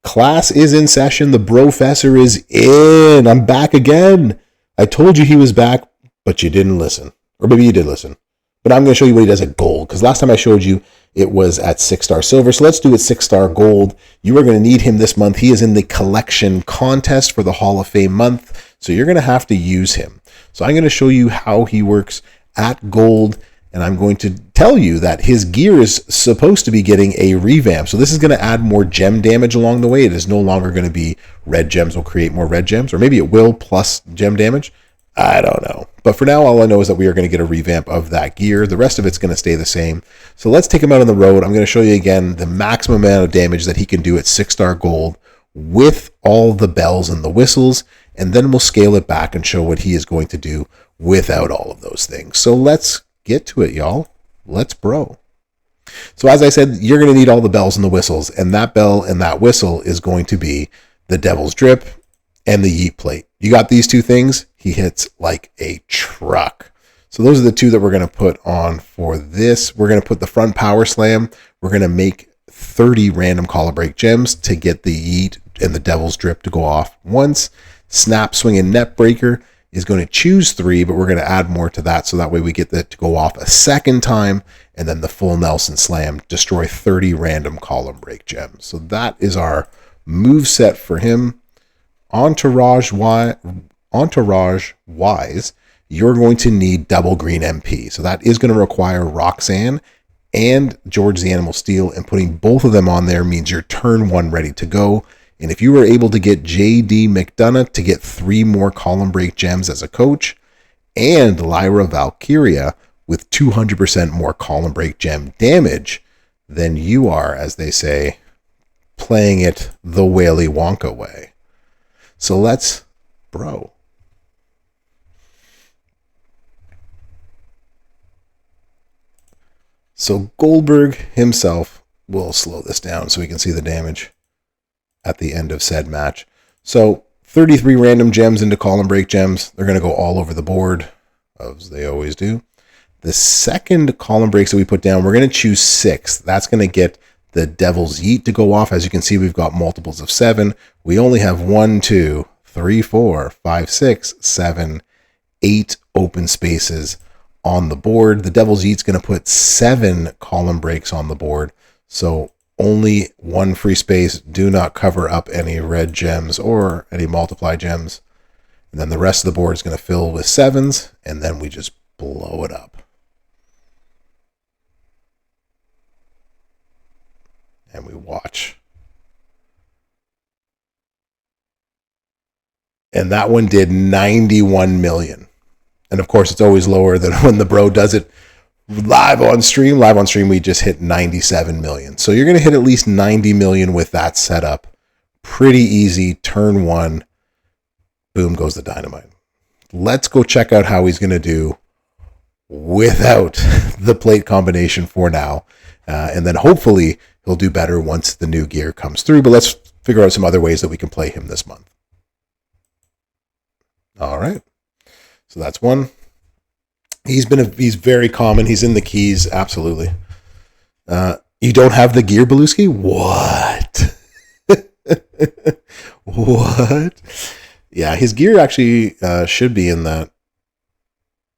Class is in session. The Brofessor is in. I'm back again. I told you he was back, but you didn't listen, or maybe you did listen. But I'm going to show you what he does at gold, because last time I showed you it was at 6-star silver. So let's do it 6-star gold. You are going to need him this month. He is in the collection contest for the Hall of Fame month, so you're going to have to use him. So I'm going to show you how he works at gold, and I'm going to tell you that his gear is supposed to be getting a revamp. So this is going to add more gem damage along the way. It is no longer going to be red gems will create more red gems, or maybe it will plus gem damage. I don't know. But for now, all I know is that we are going to get a revamp of that gear. The rest of it's going to stay the same. So let's take him out on the road. I'm going to show you again the maximum amount of damage that he can do at 6-star gold with all the bells and the whistles. And then we'll scale it back and show what he is going to do without all of those things. So let's get to it, y'all. Let's bro. So as I said, you're going to need all the bells and the whistles. And that bell and that whistle is going to be the Devil's Drip and the Yeet Plate. You got these two things, he hits like a truck. So those are the two that we're going to put on for this. We're going to put the front power slam. We're going to make 30 random collar break gems to get the Yeet and the Devil's Drip to go off once. Snap, swing, and net breaker is going to choose 3, but we're going to add more to that. So that way we get that to go off a second time. And then the full Nelson slam, destroy 30 random column break gems. So that is our move set for him. Entourage wise, you're going to need double green MP. So that is going to require Roxanne and George the Animal Steel, and putting both of them on there means you're turn 1 ready to go. And if you were able to get JD McDonough to get 3 more column break gems as a coach, and Lyra Valkyria with 200% more column break gem damage, then you are, as they say, playing it the Willy Wonka way. So let's bro. So Goldberg himself will slow this down so we can see the damage at the end of said match. So 33 random gems into column break gems. They're going to go all over the board, as they always do. The second column breaks that we put down, we're going to choose 6. That's going to get the Devil's Yeet to go off. As you can see, we've got multiples of 7. We only have 1, 2, 3, 4, 5, 6, 7, 8 open spaces on the board. The Devil's Eat's going to put 7 column breaks on the board. So only 1 free space. Do not cover up any red gems or any multiply gems. And then the rest of the board is going to fill with 7s, and then we just blow it up. And we watch. And that one did 91 million. And of course, it's always lower than when the bro does it live on stream. Live on stream, we just hit 97 million. So you're going to hit at least 90 million with that setup. Pretty easy. Turn 1. Boom goes the dynamite. Let's go check out how he's going to do without the plate combination for now. And then hopefully he'll do better once the new gear comes through. But let's figure out some other ways that we can play him this month. All right. So that's one. He's very common. He's in the keys. Absolutely. You don't have the gear, Beluski? What? What? Yeah, his gear actually should be in that.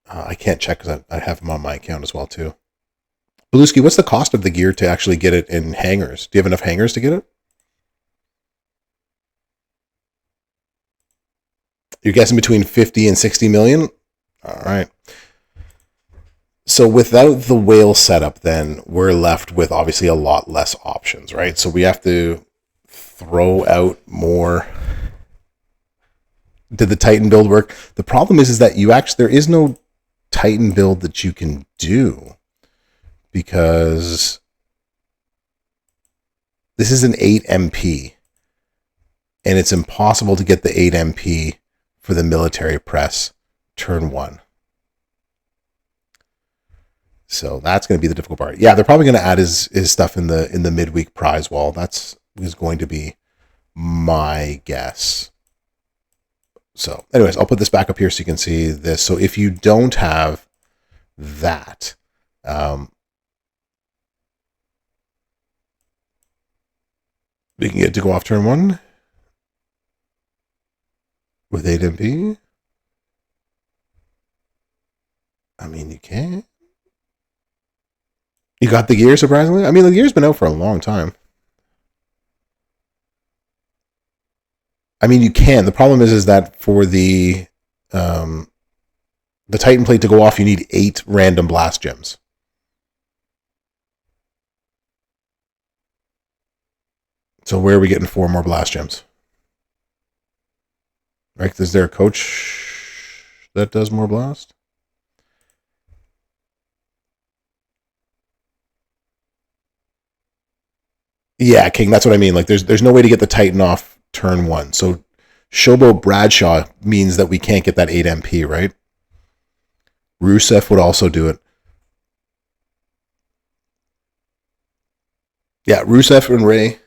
I can't check because I have him on my account as well, too. Beluski, what's the cost of the gear to actually get it in hangers? Do you have enough hangers to get it? You're guessing between 50 and 60 million? All right. So without the whale setup, then we're left with obviously a lot less options, right? So we have to throw out more. Did the Titan build work? The problem is that there is no Titan build that you can do because this is an 8 MP and it's impossible to get the 8 MP for the military press turn 1. So that's going to be the difficult part. Yeah, they're probably going to add his stuff in the midweek prize wall. That's is going to be my guess. So anyways, I'll put this back up here so you can see this. So if you don't have that, we can get to go off turn 1 with 8 MP. I mean, you can. You got the gear, surprisingly? I mean, the gear's been out for a long time. I mean, you can. The problem is that for the Titan plate to go off, you need 8 random blast gems. So where are we getting 4 more blast gems? Right? Is there a coach that does more blast? Yeah, King, that's what I mean. Like there's no way to get the Titan off turn 1. So Showboat Bradshaw means that we can't get that 8 MP, right? Rusev would also do it. Yeah, Rusev and Ray.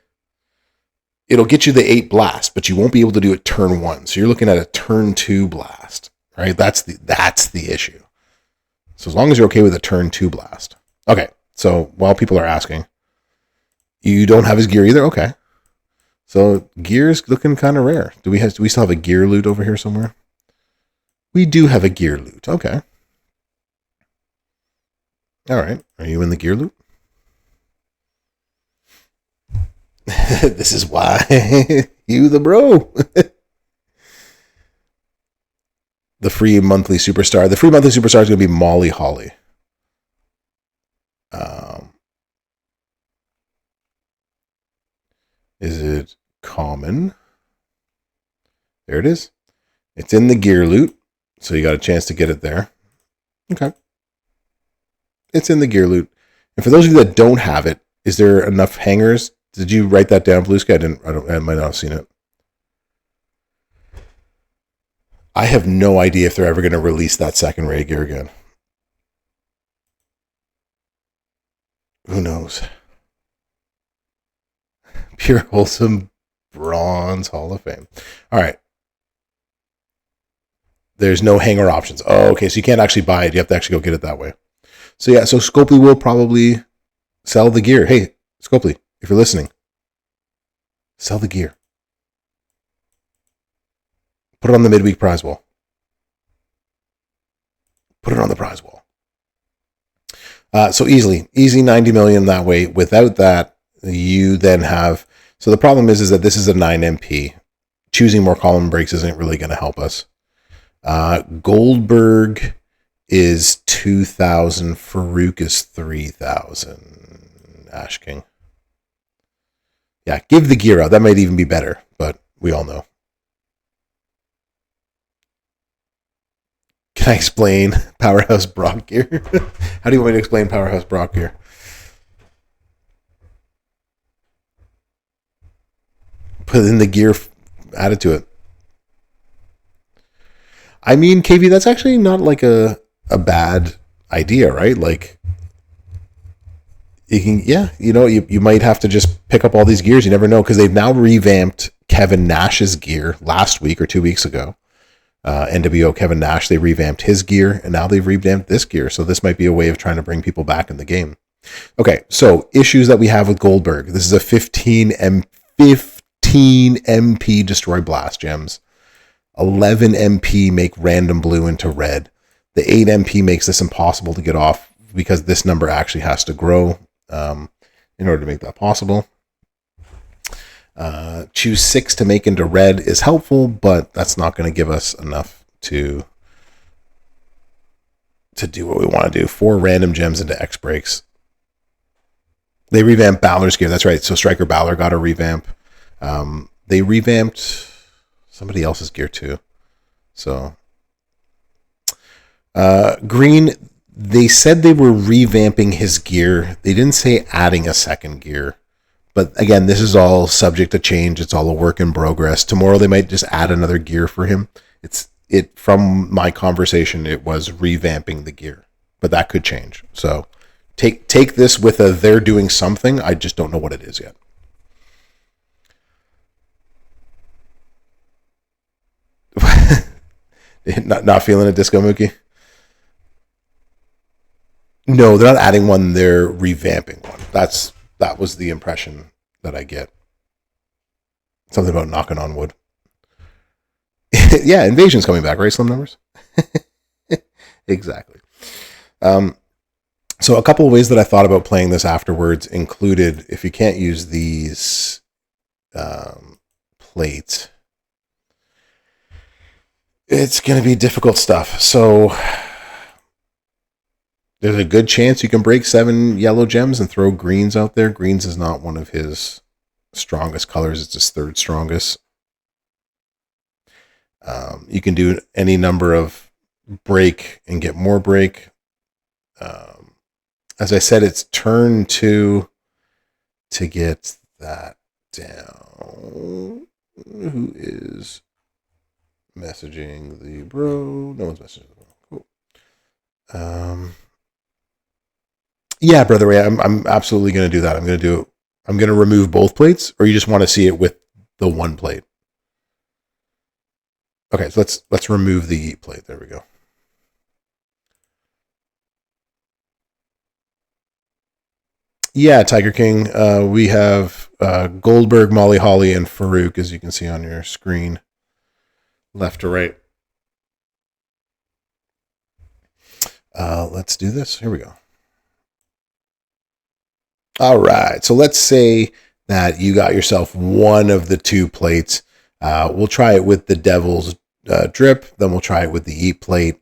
It'll get you the 8 blast, but you won't be able to do it turn 1. So you're looking at a turn 2 blast, right? That's the issue. So as long as you're okay with a turn 2 blast. Okay, so while people are asking, you don't have his gear either? Okay. So gear's looking kind of rare. Do we still have a gear loot over here somewhere? We do have a gear loot. Okay. All right. Are you in the gear loot? This is why you the bro. The free monthly superstar. The free monthly superstar is going to be Molly Holly. Is it common? There it is. It's in the gear loot, so you got a chance to get it there. Okay. It's in the gear loot. And for those of you that don't have it, is there enough hangers? Did you write that down, Blue Sky? I might not have seen it. I have no idea if they're ever going to release that second Ray gear again. Who knows? Pure Wholesome Bronze Hall of Fame. All right. There's no hanger options. Oh, okay. So you can't actually buy it. You have to actually go get it that way. So yeah, so Scopely will probably sell the gear. Hey, Scopely, if you're listening, sell the gear. Put it on the midweek prize wall. Put it on the prize wall. So easy 90 million that way. Without that, you then have, so the problem is that this is a 9 MP. Choosing more column breaks isn't really going to help us. Goldberg is 2,000. Farouk is 3,000. Ash King. Yeah, give the gear out. That might even be better, but we all know. Can I explain Powerhouse Brock gear? How do you want me to explain Powerhouse Brock gear? Put in the gear, add it to it. I mean, KV, that's actually not like a bad idea, right? Like, you can, yeah, you might have to just pick up all these gears. You never know, because they've now revamped Kevin Nash's gear last week or 2 weeks ago. NWO Kevin Nash, they revamped his gear, and now they've revamped this gear. So this might be a way of trying to bring people back in the game. Okay, so issues that we have with Goldberg. This is a 15 MP Destroy Blast Gems. 11 MP make random blue into red. The 8 MP makes this impossible to get off because this number actually has to grow in order to make that possible. Choose 6 to make into red is helpful, but that's not going to give us enough to do what we want to do. 4 random gems into X breaks. They revamped Balor's gear. That's right. So Striker Balor got a revamp. They revamped somebody else's gear too. So Green, they said they were revamping his gear. They didn't say adding a second gear. But again, this is all subject to change. It's all a work in progress. Tomorrow they might just add another gear for him. From my conversation, it was revamping the gear, but that could change. So take this with they're doing something. I just don't know what it is yet. not feeling it, Disco Mookie? No, they're not adding one. They're revamping one. That was the impression that I get. Something about knocking on wood. Yeah, Invasion's coming back, right? Slim Numbers? Exactly. So a couple of ways that I thought about playing this afterwards included, if you can't use these plates, it's going to be difficult stuff. So there's a good chance you can break 7 yellow gems and throw greens out there. Greens is not one of his strongest colors. It's his 3rd strongest. You can do any number of break and get more break. As I said, it's turn 2 to get that down. Who is messaging the bro? No one's messaging the bro. Cool. Yeah, Brother Ray, I'm absolutely going to do that. I'm going to remove both plates, or you just want to see it with the one plate? Okay, so let's remove the plate. There we go. Yeah, Tiger King. We have Goldberg, Molly Holly, and Farouk, as you can see on your screen, left to right. Let's do this. Here we go. All right, so let's say that you got yourself one of the 2 plates. We'll try it with the Devil's Drip, then we'll try it with the Eat plate,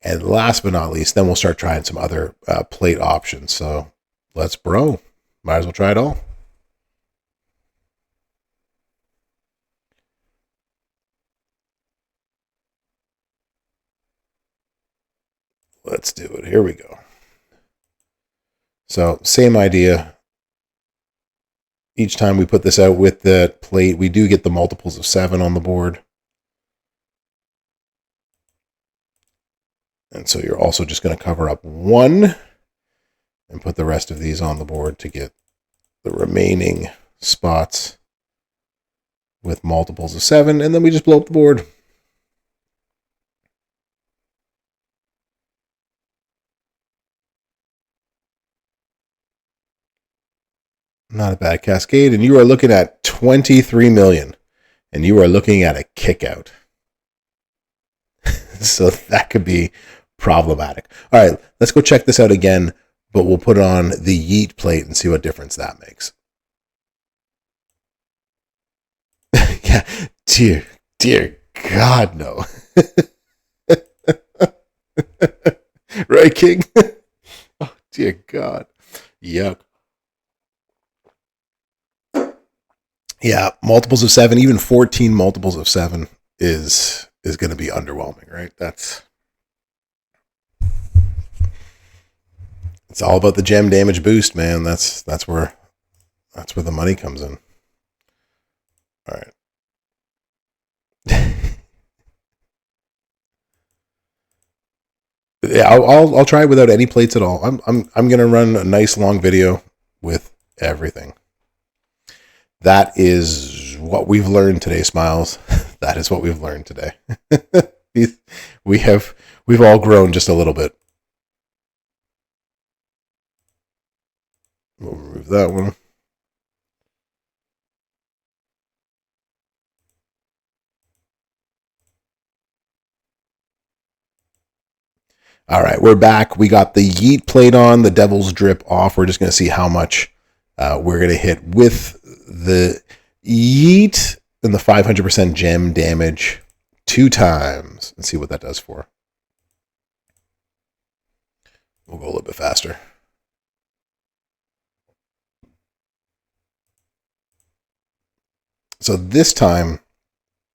and last but not least, then we'll start trying some other plate options. So let's bro. Might as well try it all. Let's do it. Here we go. So same idea. Each time we put this out with the plate, we do get the multiples of 7 on the board. And so you're also just going to cover up 1 and put the rest of these on the board to get the remaining spots with multiples of 7. And then we just blow up the board. Not a bad cascade. And you are looking at 23 million. And you are looking at a kick out. So that could be problematic. All right, let's go check this out again, but we'll put it on the Yeet plate and see what difference that makes. Yeah, dear God, no. Right, King? Oh, dear God. Yuck. Yeah, multiples of 7, even 14 multiples of 7 is going to be underwhelming, right? It's all about the gem damage boost, man. That's where the money comes in. All right. Yeah, I'll try it without any plates at all. I'm gonna run a nice long video with everything. That is what we've learned today, Smiles. That is what we've learned today. We've all grown just a little bit. We'll remove that one. All right, we're back. We got the Yeet plate on, the Devil's Drip off. We're just going to see how much we're going to hit with the Yeet and the 500% gem damage 2 times and see what that does for. We'll go a little bit faster. So this time,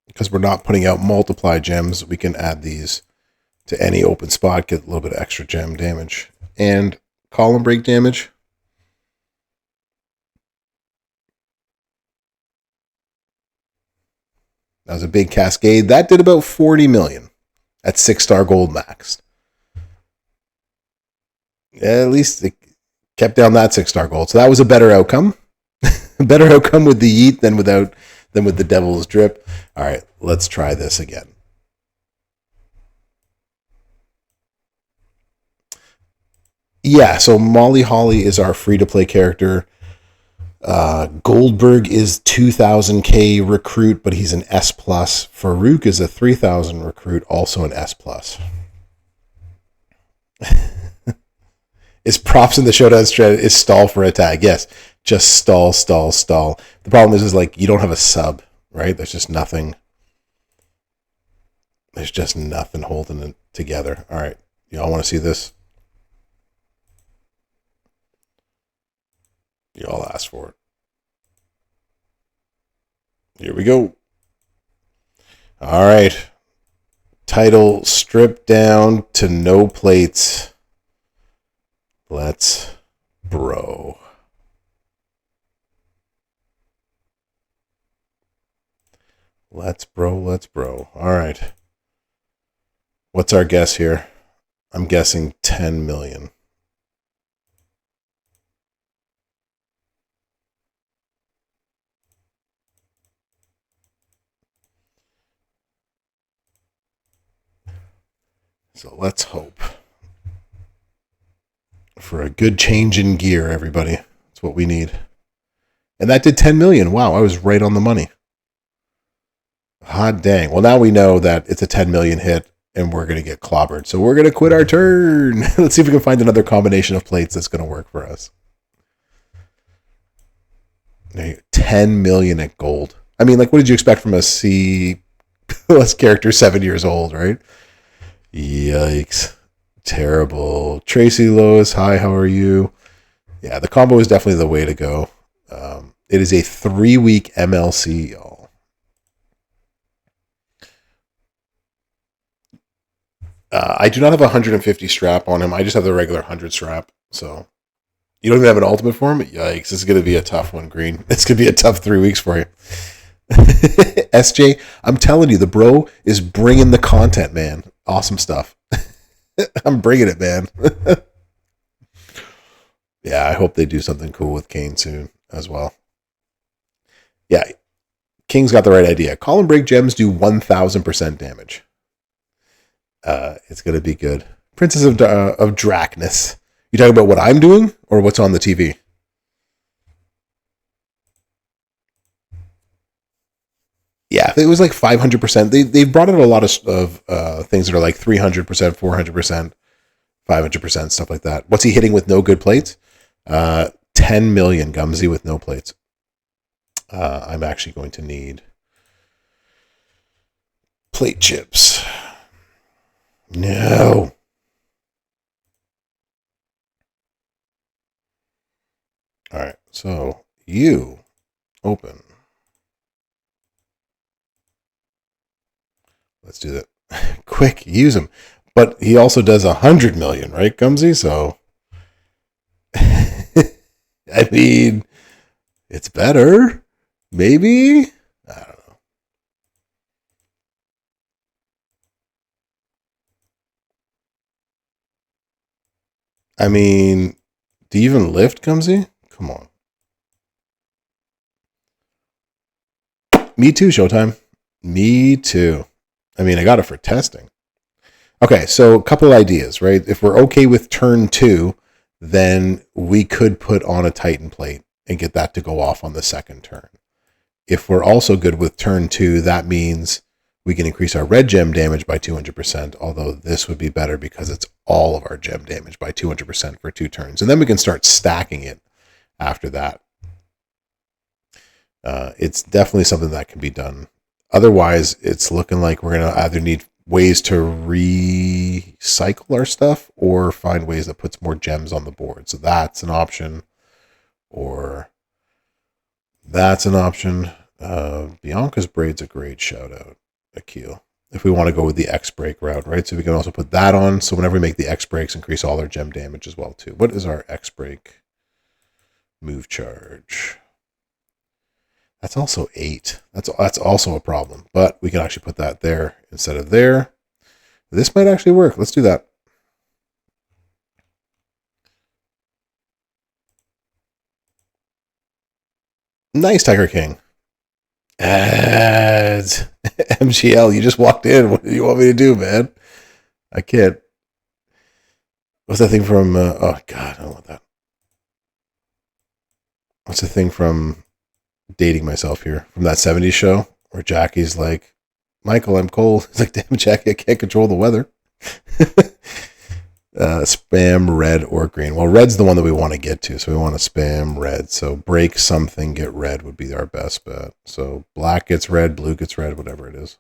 because we're not putting out multiply gems, we can add these to any open spot, get a little bit of extra gem damage and column break damage. That was a big cascade. That did about 40 million at 6-star gold maxed. Yeah, at least it kept down that 6-star gold. So that was a better outcome. A better outcome with the Yeet than with the Devil's Drip. All right, let's try this again. Yeah, so Molly Holly is our free-to-play character. Goldberg is 2,000k recruit, but he's an S+. Farouk is a 3,000 recruit, also an S+. Is props in the showdown strat is stall for attack. Yes, just stall. The problem is like you don't have a sub, right? There's just nothing. There's just nothing holding it together. All right, y'all want to see this? You all asked for it. Here we go. All right. Title stripped down to no plates. Let's bro. Let's bro. All right. What's our guess here? I'm guessing 10 million. So let's hope for a good change in gear, everybody. That's what we need. And that did 10 million. Wow, I was right on the money. Hot dang. Well, now we know that it's a 10 million hit and we're going to get clobbered. So we're going to quit our turn. Let's see if we can find another combination of plates that's going to work for us. 10 million at gold. I mean, like, what did you expect from a C+ character 7 years old, right? Yikes. Terrible. Tracy Lois, hi, how are you? Yeah, the combo is definitely the way to go. It is a 3-week MLC, y'all. I do not have a 150 strap on him. I just have the regular 100 strap. So you don't even have an ultimate for him? Yikes. This is going to be a tough one, Green. It's going to be a tough 3 weeks for you. SJ, I'm telling you, the bro is bringing the content, man. Awesome stuff. I'm bringing it, man. Yeah, I hope they do something cool with Kane soon as well. Yeah, King's got the right idea. Call and break gems do 1,000% damage. It's going to be good. Princess of Drakness. You talking about what I'm doing or what's on the TV? Yeah, it was like 500%. They've brought out a lot of things that are like 300%, 400%, 500%, stuff like that. What's he hitting with no good plates? 10 million Gumsy with no plates. I'm actually going to need plate chips. No. All right, so you open. Let's do that. Quick, use him. But he also does 100 million, right, Gumsy? So, I mean, it's better. Maybe? I don't know. I mean, do you even lift, Gumsy? Come on. Me too, Showtime. Me too. I mean, I got it for testing. Okay, so a couple ideas, right? If we're okay with turn 2, then we could put on a Titan plate and get that to go off on the second turn. If we're also good with turn 2, that means we can increase our red gem damage by 200%, although this would be better because it's all of our gem damage by 200% for 2 turns. And then we can start stacking it after that. It's definitely something that can be done. Otherwise, it's looking like we're going to either need ways to recycle our stuff or find ways that puts more gems on the board. So that's an option, or that's an option. Bianca's Braid's a great shout out, Akil. If we want to go with the X break route, right? So we can also put that on. So whenever we make the X breaks, increase all our gem damage as well too. What is our X break move charge? That's also 8. That's also a problem, but we can actually put that there instead of there. This might actually work. Let's do that. Nice, Tiger King. Ads. MGL, you just walked in. What do you want me to do, man? I can't. What's that thing from... oh, God, I don't want that. What's the thing from... dating myself here, from that 70s show where Jackie's like, Michael, I'm cold. He's like, damn, Jackie, I can't control the weather. Spam red or green. Well, red's the one that we want to get to, so we want to spam red. So break something, get red would be our best bet. So black gets red, blue gets red, whatever it is.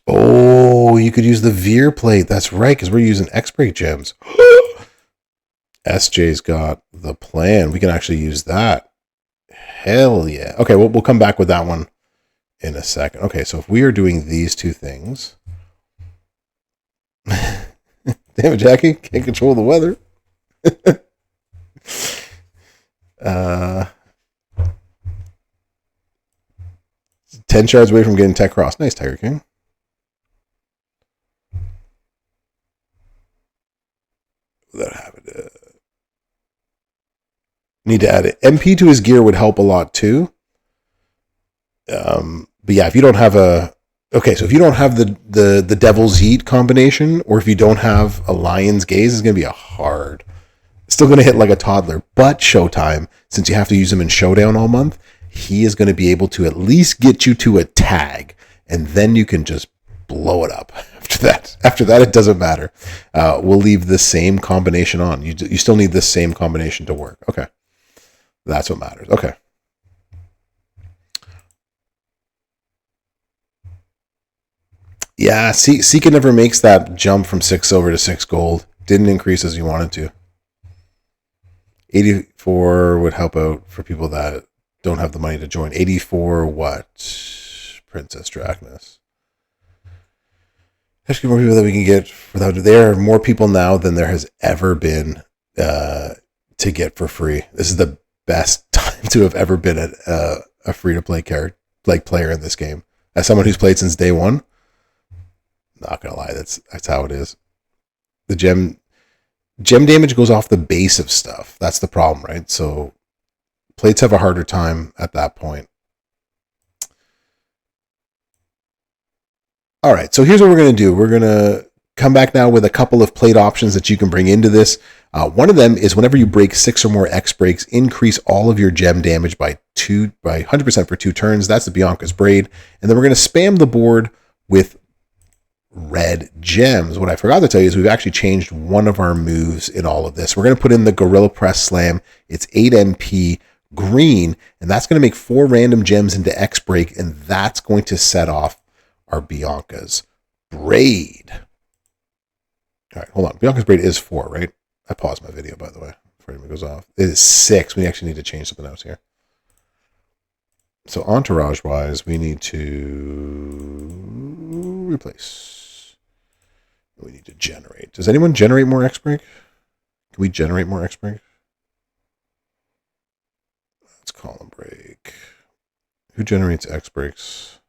Oh, you could use the Veer plate. That's right, because we're using X-Break gems. SJ's got the plan. We can actually use that. Hell yeah. Okay, we'll come back with that one in a second. Okay, so if we are doing these two things... Damn it, Jackie. Can't control the weather. 10 shards away from getting Tech Cross. Nice, Tiger King. Without having to... Need to add it. MP to his gear would help a lot too. But yeah, if you don't have a... Okay, so if you don't have the Devil's Heat combination, or if you don't have a Lion's Gaze, it's going to be a hard... Still going to hit like a toddler. But Showtime, since you have to use him in Showdown all month, he is going to be able to at least get you to a tag. And then you can just blow it up after that. After that, it doesn't matter. We'll leave the same combination on. You still need this same combination to work. Okay. That's what matters. Okay. Yeah, Seeka never makes that jump from 6 silver to 6 gold. Didn't increase as you wanted to. 84 would help out for people that don't have the money to join. 84 what? Princess Drachness. There's more people that we can get without... There are more people now than there has ever been to get for free. This is the best time to have ever been a free-to-play player in this game. As someone who's played since day one, not gonna lie, that's how it is. The gem damage goes off the base of stuff. That's the problem, right? So plates have a harder time at that point. All right, so here's what we're gonna do. We're gonna come back now with a couple of plate options that you can bring into this. One of them is whenever you break 6 or more X breaks, increase all of your gem damage by 100% for 2 turns. That's the Bianca's Braid. And then we're going to spam the board with red gems. What I forgot to tell you is we've actually changed one of our moves in all of this. We're going to put in the Gorilla Press Slam. It's 8 MP green, and that's going to make 4 random gems into X break, and that's going to set off our Bianca's Braid. All right, hold on. Bianca's Braid is 4, right? I paused my video, by the way, before it goes off. It is 6. We actually need to change something else here. So entourage-wise, we need to replace. We need to generate. Does anyone generate more X-Break? Can we generate more X-Break? Let's column break. Who generates X-Breaks?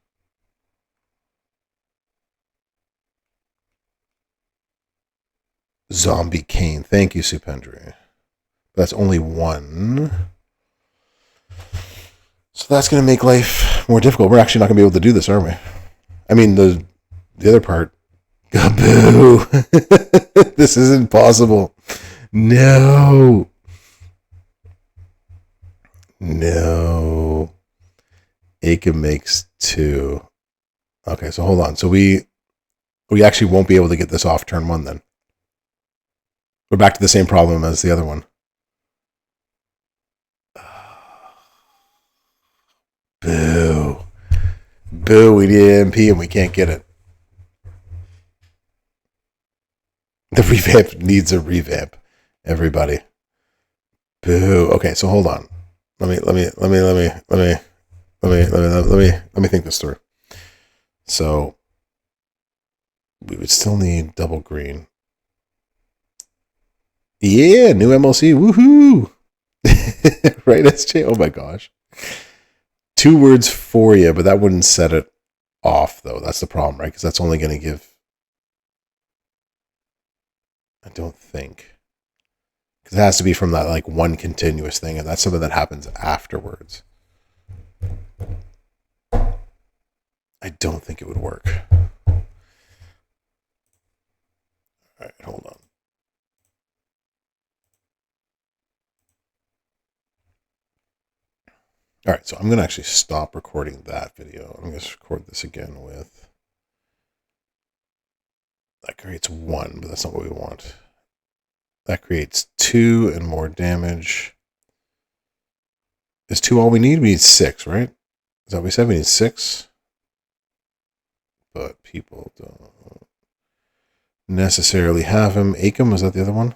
Zombie Kane. Thank you, Supendry. That's only 1. So that's going to make life more difficult. We're actually not going to be able to do this, are we? I mean, the other part. Boo! This isn't possible. No. No. Aiken makes 2. Okay, so hold on. So we actually won't be able to get this off turn 1 then. We're back to the same problem as the other one. Boo. Boo, we need MP and we can't get it. The revamp needs a revamp, everybody. Boo. Okay, so hold on. Let me think this through. So we would still need double green. Yeah, new MLC. Woohoo! Right, SJ? Oh my gosh. 2 words for you, but that wouldn't set it off, though. That's the problem, right? Because that's only going to give... I don't think. Because it has to be from that, like, one continuous thing, and that's something that happens afterwards. I don't think it would work. All right, hold on. All right, so I'm going to actually stop recording that video. I'm going to record this again with... That creates 1, but that's not what we want. That creates 2 and more damage. Is 2 all we need? We need 6, right? Is that what we said? We need 6. But people don't necessarily have him. Acom, was that the other one?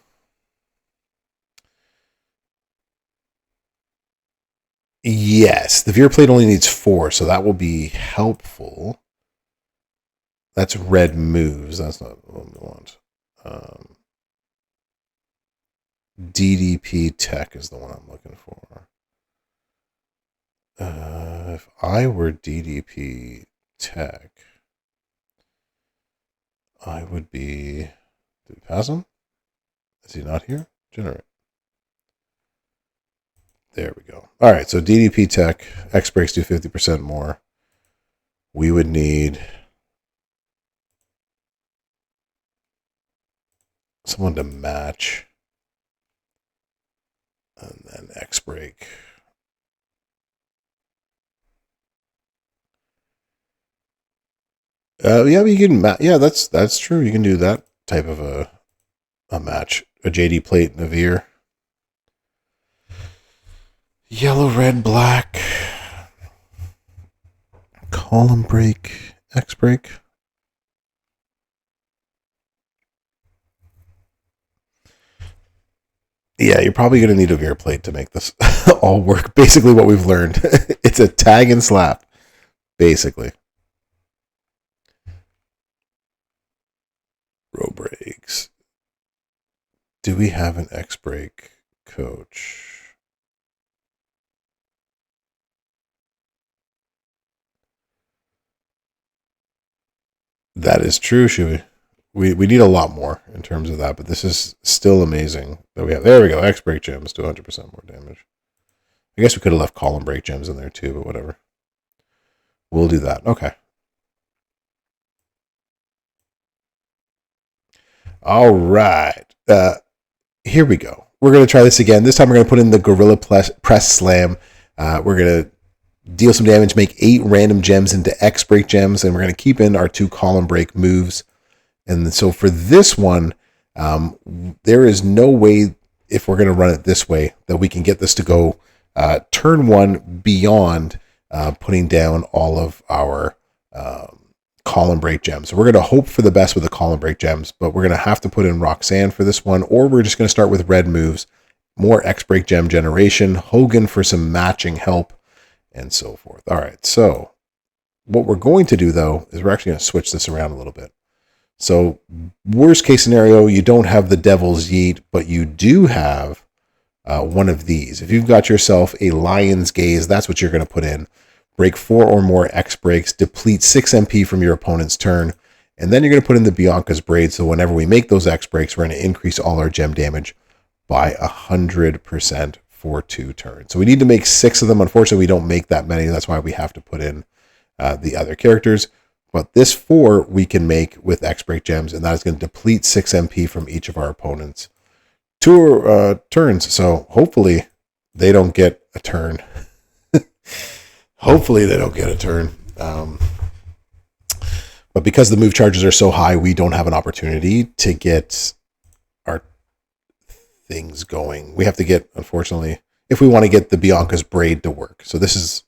Yes, the Veer plate only needs 4, so that will be helpful. That's red moves. That's not what we want. DDP Tech is the one I'm looking for. If I were DDP Tech, I would be... Did we pass him? Is he not here? Generate. There we go. All right, so DDP Tech, X breaks do 50% more. We would need someone to match. And then X break. Yeah, but you can yeah, that's true. You can do that type of a match. A JD plate and a Veer. Yellow, red, black. Column break, X break. Yeah, you're probably going to need a Veer plate to make this all work. Basically what we've learned. It's a tag and slap, basically. Row breaks. Do we have an X break coach? That is true, Shuey. We need a lot more in terms of that, but this is still amazing that we have. There we go. X break gems do 100% more damage. I guess we could have left column break gems in there too, but whatever. We'll do that. Okay. All right. Here we go. We're going to try this again. This time we're going to put in the Gorilla Press Slam. We're going to deal some damage, make 8 random gems into X break gems, and we're going to keep in our 2 column break moves. And so for this one, there is no way, if we're going to run it this way, that we can get this to go turn 1 beyond putting down all of our column break gems. So we're going to hope for the best with the column break gems, but we're going to have to put in Roxanne for this one, or we're just going to start with red moves, more X break gem generation, Hogan for some matching help, and so forth. All right, so what we're going to do, though, is we're actually going to switch this around a little bit. So worst case scenario, you don't have the Devil's Yeet, but you do have one of these. If you've got yourself a Lion's Gaze, that's what you're going to put in. Break 4 or more X breaks, deplete 6 MP from your opponent's turn, and then you're going to put in the Bianca's Braid, so whenever we make those X breaks, we're going to increase all our gem damage by 100% for 2 turns. So we need to make 6 of them. Unfortunately, we don't make that many. That's why we have to put in the other characters. But this 4 we can make with X break gems, and that is going to deplete 6 MP from each of our opponents' 2 turns. So hopefully they don't get a turn. Hopefully they don't get a turn. But because the move charges are so high, we don't have an opportunity to get our things going. We have to get, unfortunately, if we want to get the Bianca's Braid to work. So this is,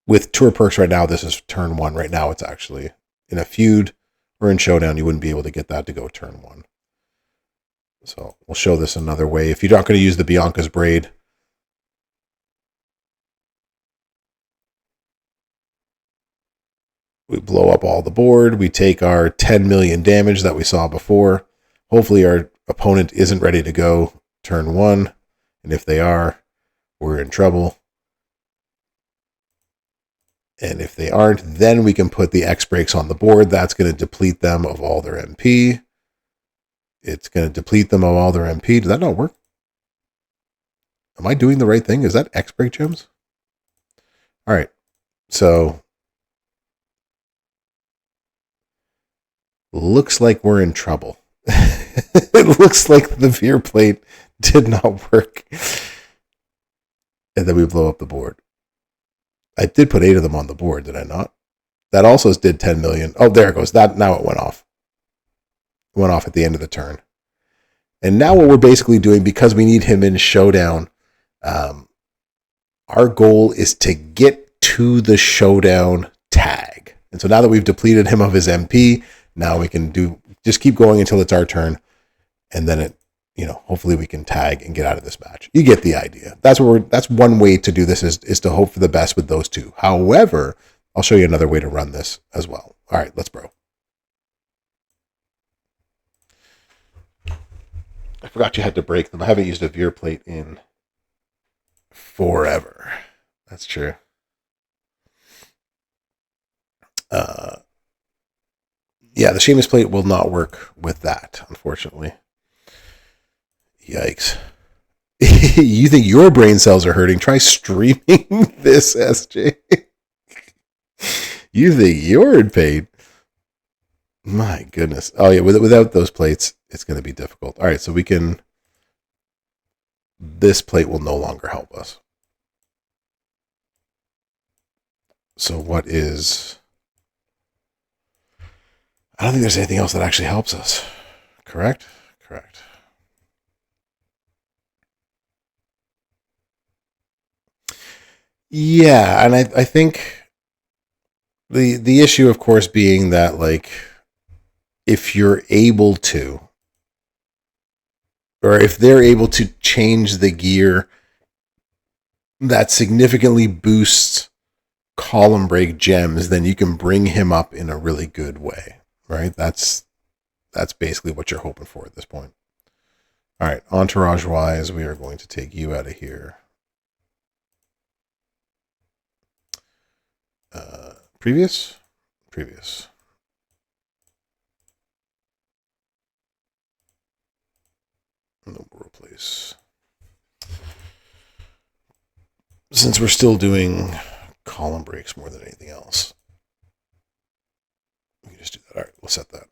with tour perks right now, this is turn 1. Right now it's actually in a feud or in showdown, you wouldn't be able to get that to go turn 1. So we'll show this another way. If you're not going to use the Bianca's Braid, we blow up all the board. We take our 10 million damage that we saw before. Hopefully our opponent isn't ready to go turn 1. And if they are, we're in trouble. And if they aren't, then we can put the X breaks on the board. That's going to deplete them of all their MP. It's going to deplete them of all their MP. Does that not work? Am I doing the right thing? Is that X break gems? All right. So looks like we're in trouble. It looks like the veer plate did not work. And then we blow up the board. I did put 8 of them on the board, did I not? That also did 10 million. Oh, there it goes. Now it went off. It went off at the end of the turn. And now what we're basically doing, because we need him in showdown, our goal is to get to the showdown tag. And so now that we've depleted him of his MP, now we can just keep going until it's our turn. And then hopefully we can tag and get out of this match. You get the idea. That's one way to do this is to hope for the best with those 2. However, I'll show you another way to run this as well. All right, let's bro. I forgot you had to break them. I haven't used a veer plate in forever. That's true. Yeah, the Sheamus plate will not work with that, unfortunately. Yikes. You think your brain cells are hurting? Try streaming this, SJ. You think you're in pain? My goodness. Oh, yeah, without those plates, it's going to be difficult. All right, so this plate will no longer help us. So what is... I don't think there's anything else that actually helps us. Correct? Correct. Yeah, and I think the issue, of course, being that, like, if you're able to, or if they're able to change the gear that significantly boosts column break gems, then you can bring him up in a really good way, right? That's basically what you're hoping for at this point. All right, entourage-wise, we are going to take you out of here. Previous. No, we'll replace. Since we're still doing column breaks more than anything else, we can just do that. All right, we'll set that.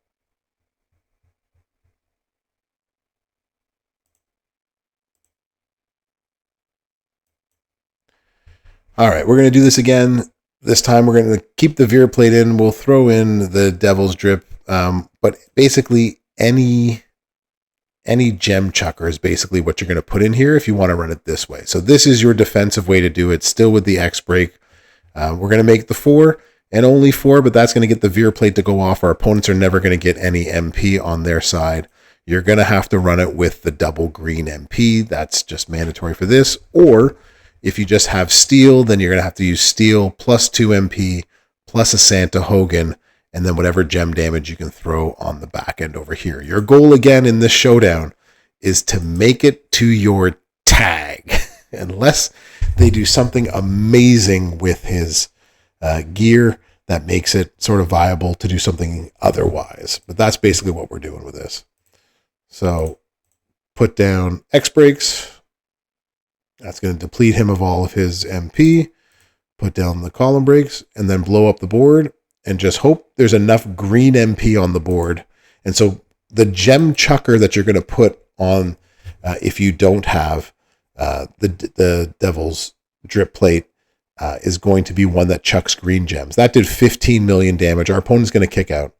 All right, we're going to do this again. This time we're going to keep the Veer plate in. We'll throw in the Devil's Drip. But basically any gem chucker is basically what you're going to put in here if you want to run it this way. So this is your defensive way to do it, still with the X break. We're going to make the 4 and only 4, but that's going to get the Veer plate to go off. Our opponents are never going to get any MP on their side. You're going to have to run it with the double green MP. That's just mandatory for this. Or if you just have steel, then you're going to have to use steel plus 2 MP plus a Santa Hogan, and then whatever gem damage you can throw on the back end over here. Your goal again in this showdown is to make it to your tag, unless they do something amazing with his gear that makes it sort of viable to do something otherwise. But that's basically what we're doing with this. So put down X breaks. That's going to deplete him of all of his MP. Put down the column breaks and then blow up the board and just hope there's enough green MP on the board. And so the gem chucker that you're going to put on, if you don't have the Devil's Drip plate, is going to be one that chucks green gems. That did 15 million damage. Our opponent's going to kick out.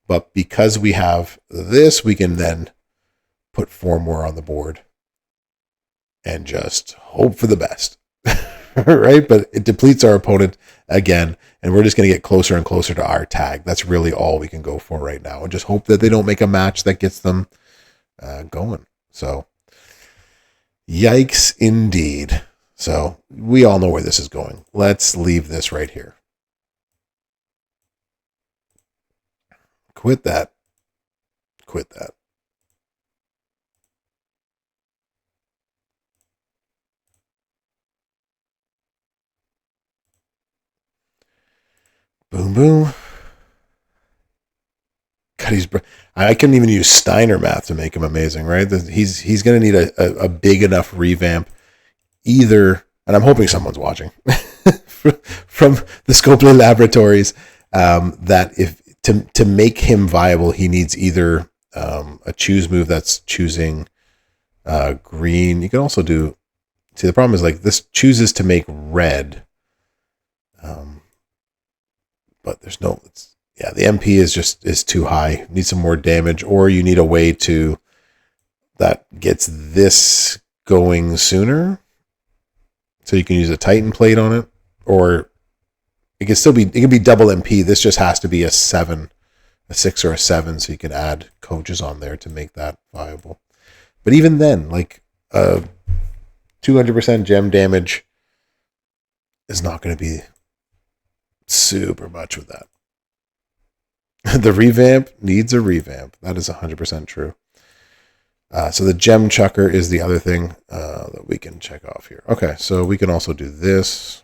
But because we have this, we can then put 4 more on the board and just hope for the best. Right? But it depletes our opponent again, and we're just going to get closer and closer to our tag. That's really all we can go for right now, and just hope that they don't make a match that gets them going. So, yikes indeed. So, we all know where this is going. Let's leave this right here. Quit that. Quit that. Boom, boom. God, I couldn't even use Steiner math to make him amazing, right? He's going to need a big enough revamp, either, and I'm hoping someone's watching from the Scopely Laboratories, that if to make him viable, he needs either a choose move that's choosing green. You can also do. See, the problem is like this chooses to make red. But there's no, the MP is too high. Need some more damage, or you need a way to that gets this going sooner. So you can use a Titan plate on it, or it can be double MP. This just has to be a 6 or a 7, so you can add coaches on there to make that viable. But even then, like 200% gem damage is not going to be super much with that. The revamp needs a revamp. That is 100% true. So the gem chucker is the other thing that we can check off here. Okay, so we can also do this.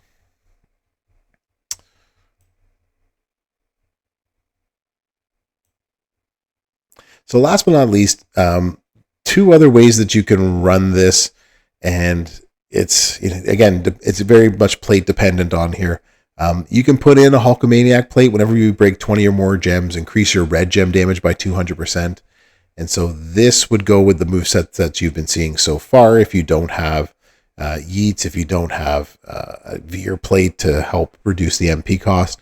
So last but not least, 2 other ways that you can run this, and it's, again, it's very much plate dependent on here. You can put in a Hulkamaniac plate whenever you break 20 or more gems, increase your red gem damage by 200%. And so this would go with the moveset that you've been seeing so far. If you don't have Yeats, if you don't have a Veer plate to help reduce the MP cost,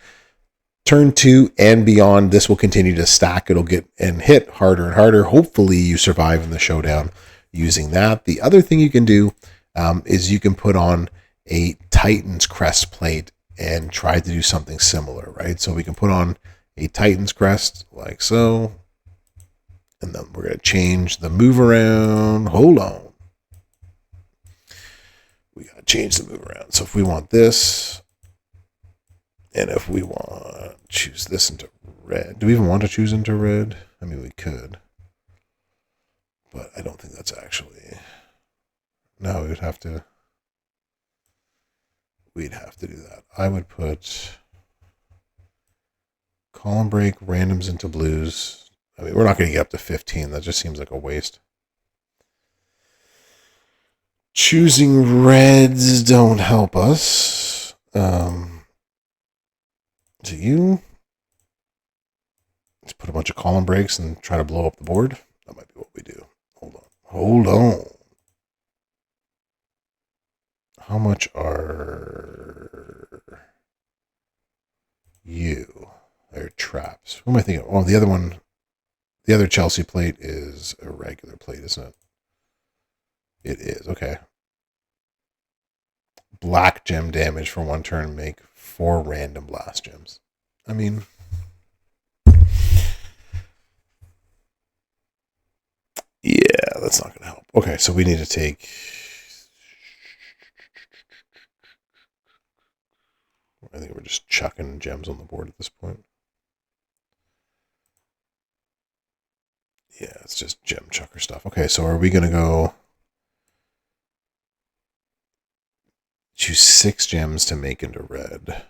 turn 2 and beyond, this will continue to stack. It'll get and hit harder and harder. Hopefully you survive in the showdown using that. The other thing you can do is you can put on a Titan's Crest plate and try to do something similar, right? So we can put on a Titan's Crest like so, and then we're going to change the move around. Hold on. We got to change the move around. So if we want this, and if we want to choose this into red, do we even want to choose into red? I mean, we could, but I don't think that's actually, no, we'd have to do that. I would put column break randoms into blues. I mean, we're not going to get up to 15. That just seems like a waste. Choosing reds don't help us. Do you just put a bunch of column breaks and try to blow up the board? That might be what we do. Hold on. How much are you? They're traps. Who am I thinking? Oh, the other one. The other Chelsea plate is a regular plate, isn't it? It is. Okay. Black gem damage for 1 turn. Make 4 random blast gems. I mean, yeah, that's not going to help. Okay, so we need to take... I think we're just chucking gems on the board at this point. Yeah, it's just gem chucker stuff. Okay, so are we going to go... choose 6 gems to make into red.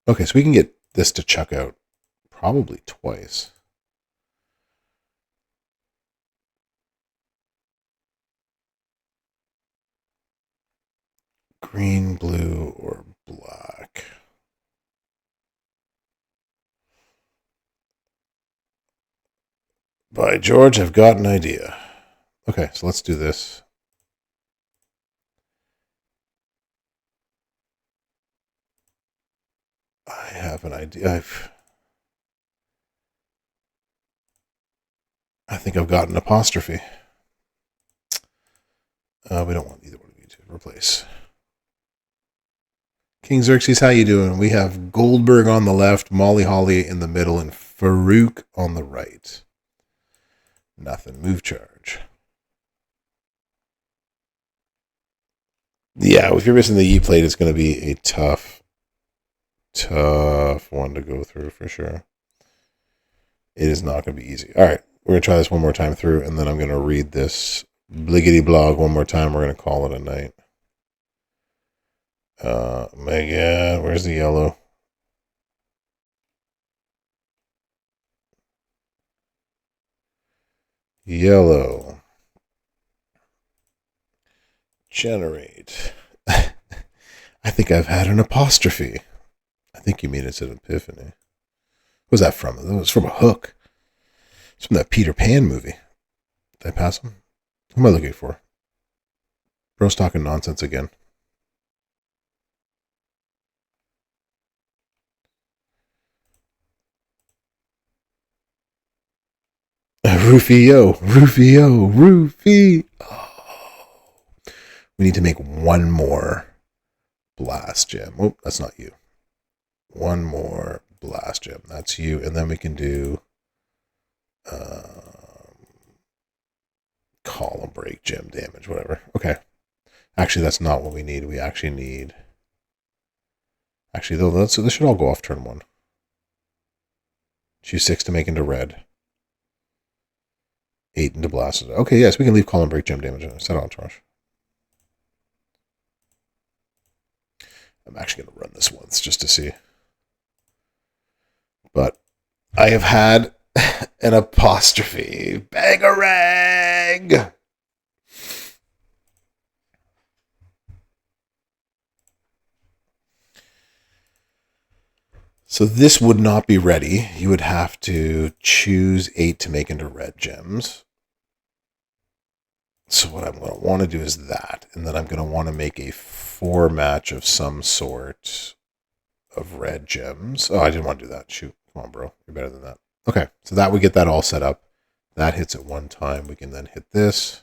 Okay, so we can get this to chuck out probably twice. Green, blue, or black. By George, I've got an idea. Okay, so let's do this. I have an idea. I think I've got an apostrophe. We don't want either one of you to replace. King Xerxes, how you doing? We have Goldberg on the left, Molly Holly in the middle, and Farouk on the right. Nothing. Move charge. Yeah, if you're missing the E plate, it's going to be a tough one to go through for sure. It is not going to be easy. All right, we're going to try this one more time through, and then I'm going to read this bliggity blog one more time. We're going to call it a night. My God, where's the yellow? Yellow. Generate. I think I've had an apostrophe. I think you mean it's an epiphany. What was that from? It was from a hook. It's from that Peter Pan movie. Did I pass him? Who am I looking for? Bro's talking nonsense again. Rufio. Oh. We need to make one more blast gem. Oh, that's not you. One more blast gem. That's you. And then we can do column break, gem damage, whatever. Okay. Actually, that's not what we need. We actually need... Actually, though, this should all go off turn 1. Choose 6 to make into red. 8 into blast. Okay, yes, we can leave column break, gem damage. Set entourage. I'm actually going to run this once just to see. But I have had an apostrophe. Bangarang! So this would not be ready. You would have to choose 8 to make into red gems. So what I'm going to want to do is that. And then I'm going to want to make a 4 match of some sort of red gems. Oh, I didn't want to do that. Shoot. Come on, bro. You're better than that. Okay. So that would get that all set up. That hits at one time. We can then hit this.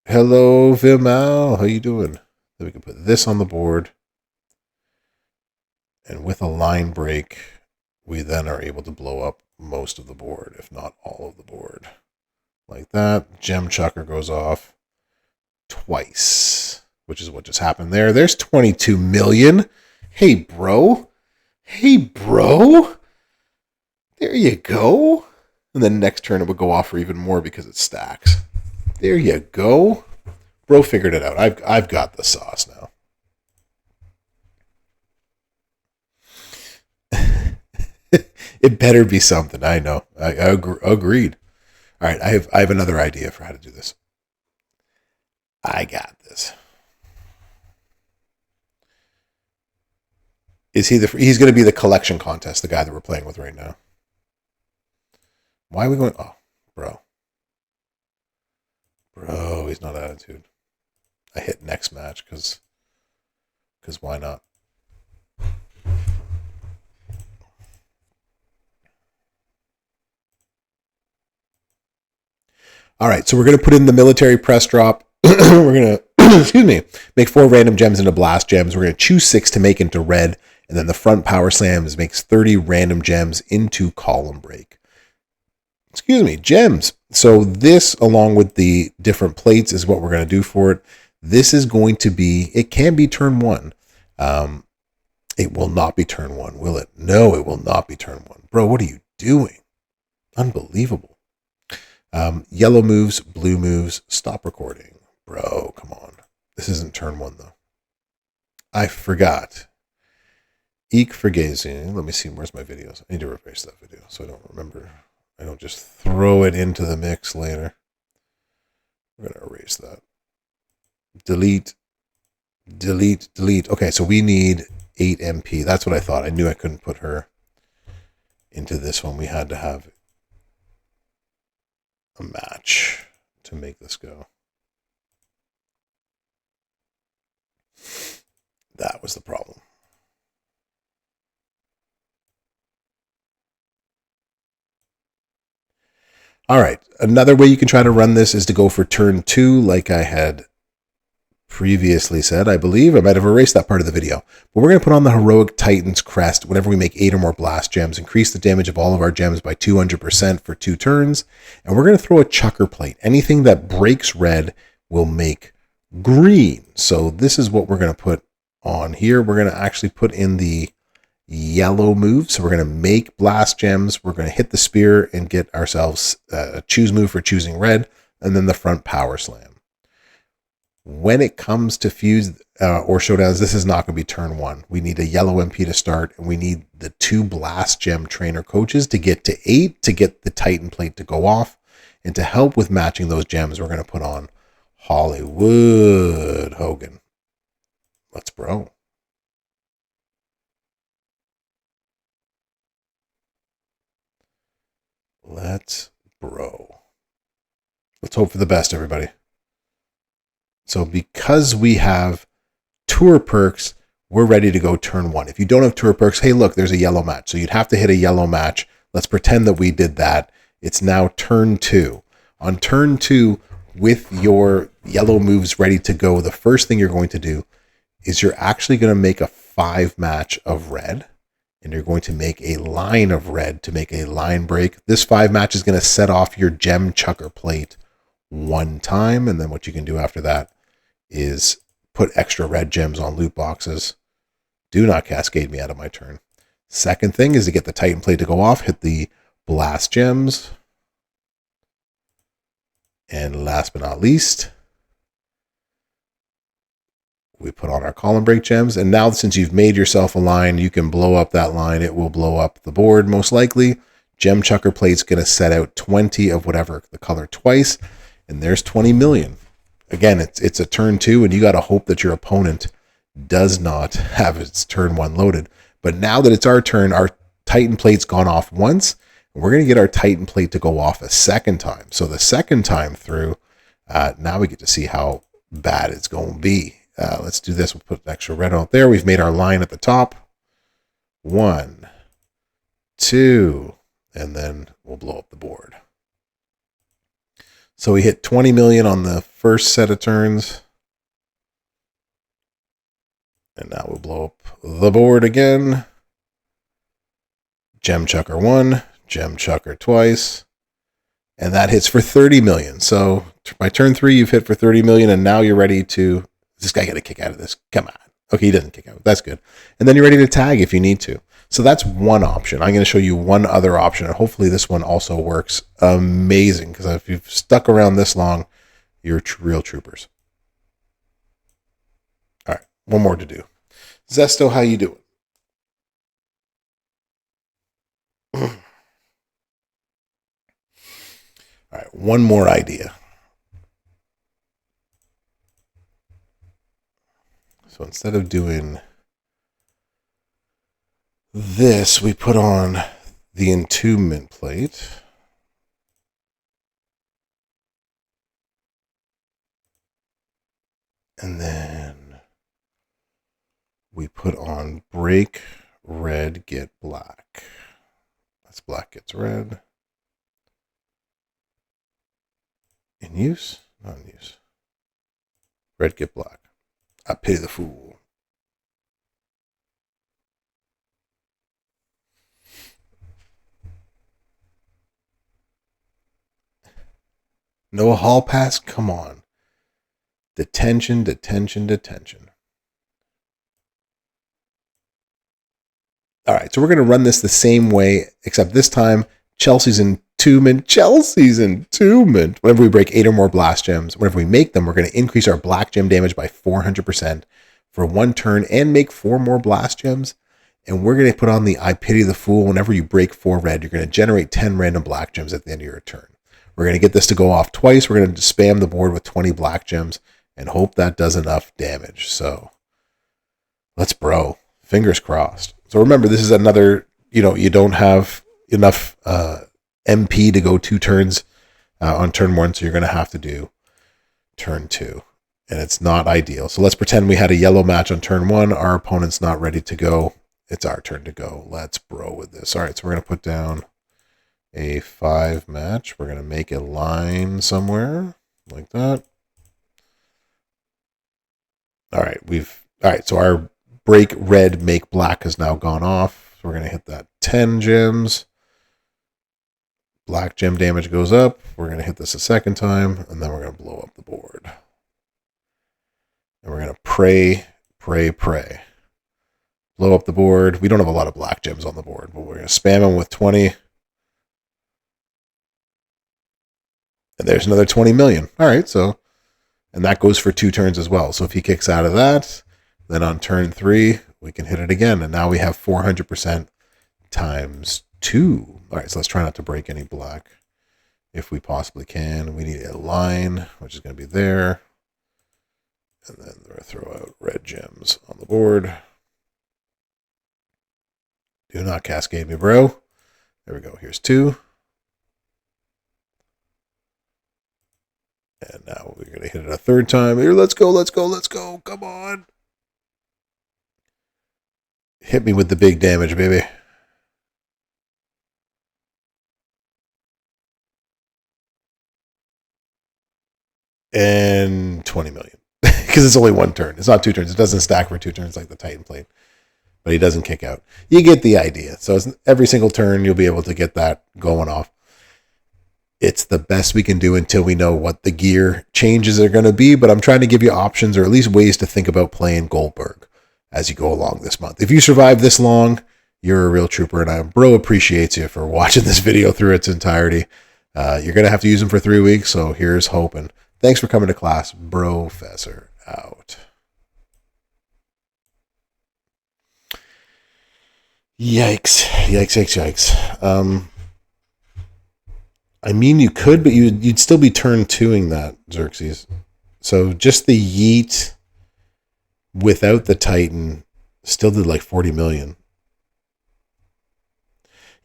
Hello, Vimal. How you doing? Then we can put this on the board. And with a line break, we then are able to blow up most of the board, if not all of the board. Like that. Gem chucker goes off twice, which is what just happened there. There's 22 million. Hey, bro. Hey, bro. There you go. And then next turn it would go off for even more because it stacks. There you go. Bro figured it out. I've got the sauce now. It better be something. I know. I agreed. All right, I have another idea for how to do this. I got this. Is he he's going to be the collection contest, the guy that we're playing with right now. Why are we going? Oh, bro. Bro, he's not attitude. I hit next match because why not? All right, so we're going to put in the military press drop. We're going to, excuse me, make 4 random gems into blast gems. We're going to choose 6 to make into red. And then the front power slams makes 30 random gems into column break. Excuse me, gems. So this, along with the different plates, is what we're going to do for it. This is going to be, it can be turn 1. It will not be turn 1, will it? No, it will not be turn 1. Bro, what are you doing? Unbelievable. Yellow moves, blue moves, stop recording. Bro, come on. This isn't turn 1, though. I forgot. Eek Fergazing. Let me see, where's my videos? I need to erase that video so I don't remember. I don't just throw it into the mix later. We're going to erase that. Delete. Delete. Delete. Okay, so we need 8 MP. That's what I thought. I knew I couldn't put her into this one. We had to have a match to make this go. That was the problem. All right. Another way you can try to run this is to go for turn 2, like I had previously said, I believe. I might have erased that part of the video. But we're going to put on the Heroic Titan's crest whenever we make 8 or more blast gems, increase the damage of all of our gems by 200% for 2 turns. And we're going to throw a chucker plate. Anything that breaks red will make green. So this is what we're going to put on here. We're going to actually put in the yellow move. So we're going to make blast gems. We're going to hit the spear and get ourselves a choose move for choosing red, and then the front power slam. When it comes to fuse or showdowns, this is not going to be turn 1. We need a yellow MP to start, and we need the 2 blast gem trainer coaches to get to 8 to get the Titan plate to go off. And to help with matching those gems, we're going to put on Hollywood Hogan. Let's bro. Let's bro. Let's hope for the best, everybody. So because we have tour perks, we're ready to go turn 1. If you don't have tour perks, hey, look, there's a yellow match. So you'd have to hit a yellow match. Let's pretend that we did that. It's now turn 2. On turn 2, with your yellow moves ready to go, the first thing you're going to do is you're actually going to make a 5 match of red. And you're going to make a line of red to make a line break. This 5 match is going to set off your gem chucker plate 1 time. And then what you can do after that is put extra red gems on loot boxes. Do not cascade me out of my turn. Second thing is to get the Titan plate to go off. Hit the blast gems. And last but not least, we put on our column break gems. And now since you've made yourself a line, you can blow up that line. It will blow up the board most likely. Gem chucker plate's going to set out 20 of whatever the color twice. And there's 20 million. Again, it's a turn 2, and you got to hope that your opponent does not have its turn 1 loaded. But now that it's our turn, our Titan plate's gone off once. And we're going to get our Titan plate to go off a second time. So the second time through, now we get to see how bad it's going to be. Let's do this. We'll put an extra red out there. We've made our line at the top. 1, 2, and then we'll blow up the board. So we hit 20 million on the first set of turns. And now we'll blow up the board again. Gem chucker 1, gem chucker twice. And that hits for 30 million. So by turn 3, you've hit for 30 million, and now you're ready to... This guy got a kick out of this. Come on. Okay, he doesn't kick out. That's good. And then you're ready to tag if you need to. So that's one option. I'm going to show you one other option, and hopefully this one also works amazing, because if you've stuck around this long, you're real troopers. All right, one more to do. Zesto, how you doing? All right, one more idea. So instead of doing this, we put on the entombment plate. And then we put on break red, get black. That's black gets red. In use? Not in use. Red, get black. I pity the fool. No hall pass? Come on. Detention, detention, detention. All right, so we're going to run this the same way, except this time Chelsea's in 2-mint. Chelsea's in 2-mint. Whenever we break 8 or more blast gems, whenever we make them, we're going to increase our black gem damage by 400% for 1 turn and make 4 more blast gems. And we're going to put on the I Pity the Fool. Whenever you break 4 red, you're going to generate 10 random black gems at the end of your turn. We're going to get this to go off twice. We're going to spam the board with 20 black gems and hope that does enough damage. So let's bro. Fingers crossed. So remember, this is another, you don't have enough MP to go 2 turns on turn 1, so you're going to have to do turn 2. And it's not ideal. So let's pretend we had a yellow match on turn 1. Our opponent's not ready to go. It's our turn to go. Let's bro with this. All right, so we're going to put down a 5 match. We're going to make a line somewhere like that. All right, so our break red, make black has now gone off. So we're going to hit that 10 gems. Black gem damage goes up. We're going to hit this a second time, and then we're going to blow up the board. And we're going to pray, pray, pray. Blow up the board. We don't have a lot of black gems on the board, but we're going to spam them with 20. And there's another 20 million. All right, so, and that goes for 2 turns as well. So if he kicks out of that, then on turn 3, we can hit it again. And now we have 400% times 2. All right, so let's try not to break any black if we possibly can. We need a line, which is going to be there. And then we're going to throw out red gems on the board. Do not cascade me, bro. There we go. Here's 2. And now we're going to hit it a third time. Here, let's go, let's go, let's go. Come on. Hit me with the big damage, baby. And 20 million. Because it's only 1 turn. It's not 2 turns. It doesn't stack for 2 turns like the Titan plate. But he doesn't kick out. You get the idea. So every single turn, you'll be able to get that going off. It's the best we can do until we know what the gear changes are going to be. But I'm trying to give you options or at least ways to think about playing Goldberg as you go along this month. If you survive this long, you're a real trooper. And bro appreciates you for watching this video through its entirety. You're going to have to use them for 3 weeks. So here's hoping. Thanks for coming to class. Brofessor out. Yikes. Yikes, yikes, yikes. I mean, you could, but you'd still be turn 2ing that, Xerxes. So just the yeet without the Titan still did like 40 million.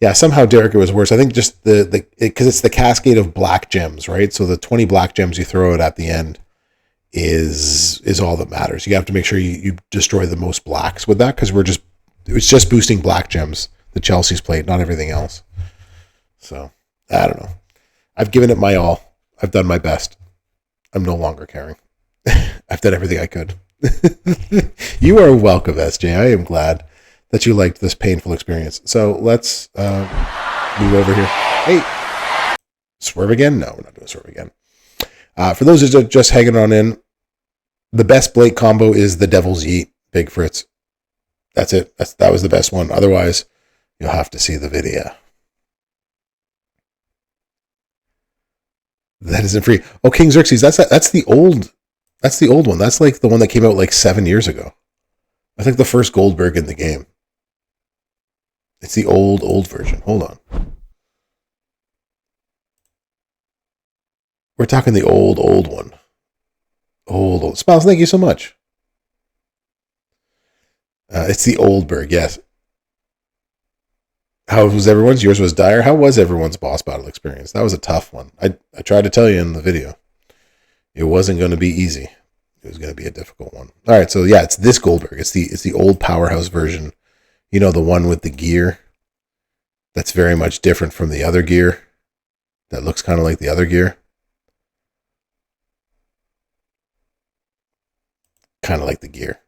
Yeah, somehow Derek, it was worse. I think just because it's the cascade of black gems, right? So the 20 black gems you throw out at the end is all that matters. You have to make sure you destroy the most blacks with that because it's just boosting black gems, the Chelsea's plate, not everything else. So I don't know. I've given it my all. I've done my best. I'm no longer caring. I've done everything I could. You are welcome, SJ. I am glad that you liked this painful experience. So let's move over here. Hey, swerve again? No, we're not doing swerve again. For those who are just hanging on in, the best Blake combo is the Devil's Yeet, Big Fritz. That's it. That was the best one. Otherwise, you'll have to see the video. That isn't free. Oh, King Xerxes, that's the old one. That's like the one that came out like 7 years ago. That's like the first Goldberg in the game. It's the old version. Hold on. We're talking the old one. Old. Smiles, thank you so much. It's the Oldberg, yes. How was everyone's? Yours was dire. How was everyone's boss battle experience? That was a tough one. I tried to tell you in the video. It wasn't going to be easy. was going to be a difficult one. All right, so yeah, it's this Goldberg. It's the old powerhouse version. You know, the one with the gear that's very much different from the other gear that looks kind of like the other gear. Kind of like the gear.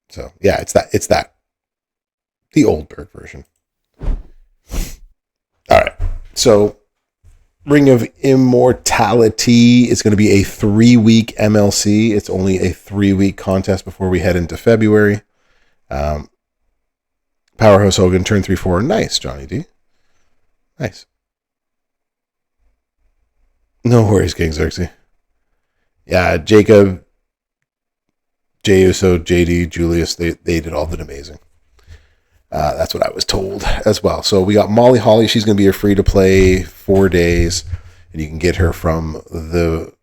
So yeah, it's that. The old Berg version. All right. So Ring of Immortality is going to be a 3-week MLC. It's only a 3-week contest before we head into February. Powerhouse Hogan, turn 3-4. Nice, Johnny D. Nice. No worries, King Xerxes. Yeah, Jacob, Jey Uso, JD, Julius, they did all that amazing. That's what I was told as well. So we got Molly Holly. She's going to be a free-to-play 4 days, and you can get her from the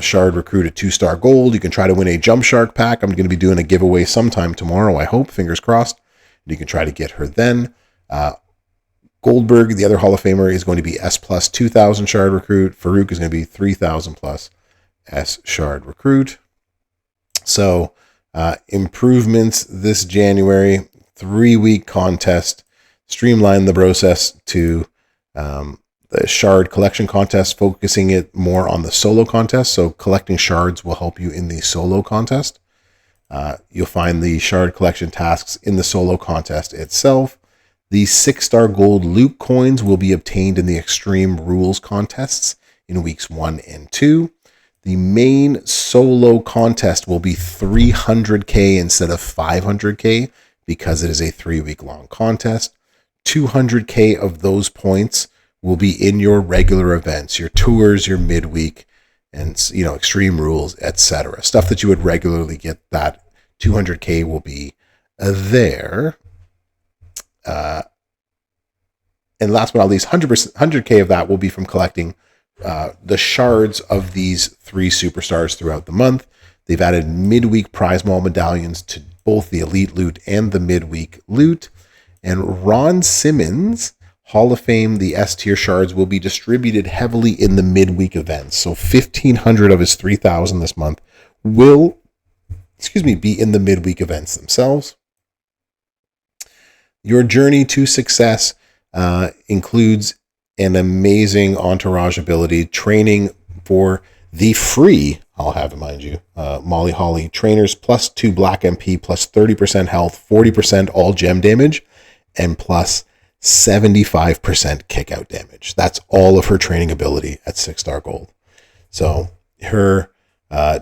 Shard Recruit at 2-star gold. You can try to win a Jump Shark pack. I'm going to be doing a giveaway sometime tomorrow, I hope. Fingers crossed. You can try to get her then. Goldberg, the other Hall of Famer, is going to be S plus 2,000 Shard Recruit. Farouk is going to be 3,000 plus S Shard Recruit. So improvements this January, 3-week contest, streamline the process to the Shard Collection Contest, focusing it more on the solo contest. So collecting shards will help you in the solo contest. You'll find the Shard Collection tasks in the solo contest itself. The 6-star gold loot coins will be obtained in the Extreme Rules contests in weeks 1 and 2. The main solo contest will be 300k instead of 500k because it is a 3-week long contest. 200k of those points will be in your regular events, your tours, your midweek, and Extreme Rules, etc. Stuff that you would regularly get. That 200k will be there. And last but not least, 100k of that will be from collecting the shards of these 3 superstars throughout the month. They've added midweek prize mall medallions to both the elite loot and the midweek loot. And Ron Simmons, Hall of Fame, the S tier shards will be distributed heavily in the midweek events. So 1,500 of his 3,000 this month will, be in the midweek events themselves. Your journey to success includes an amazing entourage ability, training for the free, I'll have in mind you, Molly Holly trainers, plus 2 black MP, plus 30% health, 40% all gem damage, and plus 75% kick out damage. That's all of her training ability at 6-star gold. So her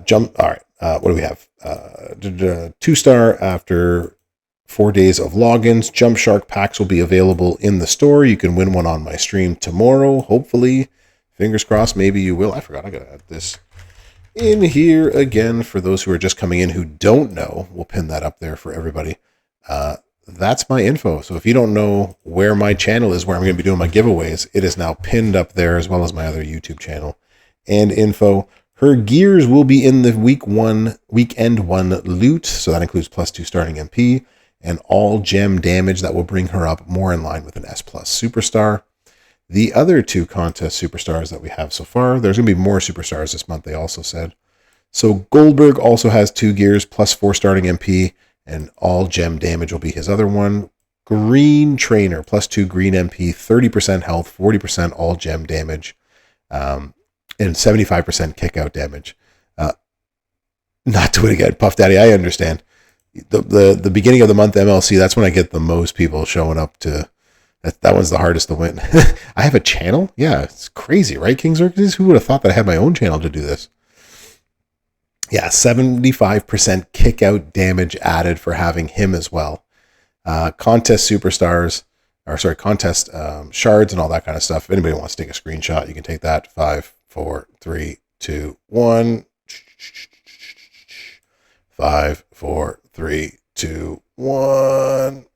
jump, all right, what do we have? 2-star after 4 days of logins. Jump Shark packs will be available in the store. You can win one on my stream tomorrow, hopefully. Fingers crossed, maybe you will. I forgot, I gotta add this in here again for those who are just coming in who don't know. We'll pin that up there for everybody. That's my info. So if you don't know where my channel is, where I'm going to be doing my giveaways, it is now pinned up there, as well as my other YouTube channel and info. Her gears will be in the weekend 1 loot. So that includes plus 2 starting MP and all gem damage that will bring her up more in line with an S plus superstar. The other 2 contest superstars that we have so far, there's going to be more superstars this month, they also said. So Goldberg also has 2 gears, plus 4 starting MP, and all gem damage will be his other one. Green Trainer, plus 2 green MP, 30% health, 40% all gem damage, and 75% kick out damage. Not do it again, Puff Daddy, I understand. The beginning of the month MLC, that's when I get the most people showing up to. That one's the hardest to win. I have a channel? Yeah, it's crazy, right, King Xerxes? Who would have thought that I had my own channel to do this? Yeah, 75% kick out damage added for having him as well. Contest superstars, contest shards and all that kind of stuff. If anybody wants to take a screenshot, you can take that. 5, 4, 3, 2, 1. 5, 4, 3, 2, 1.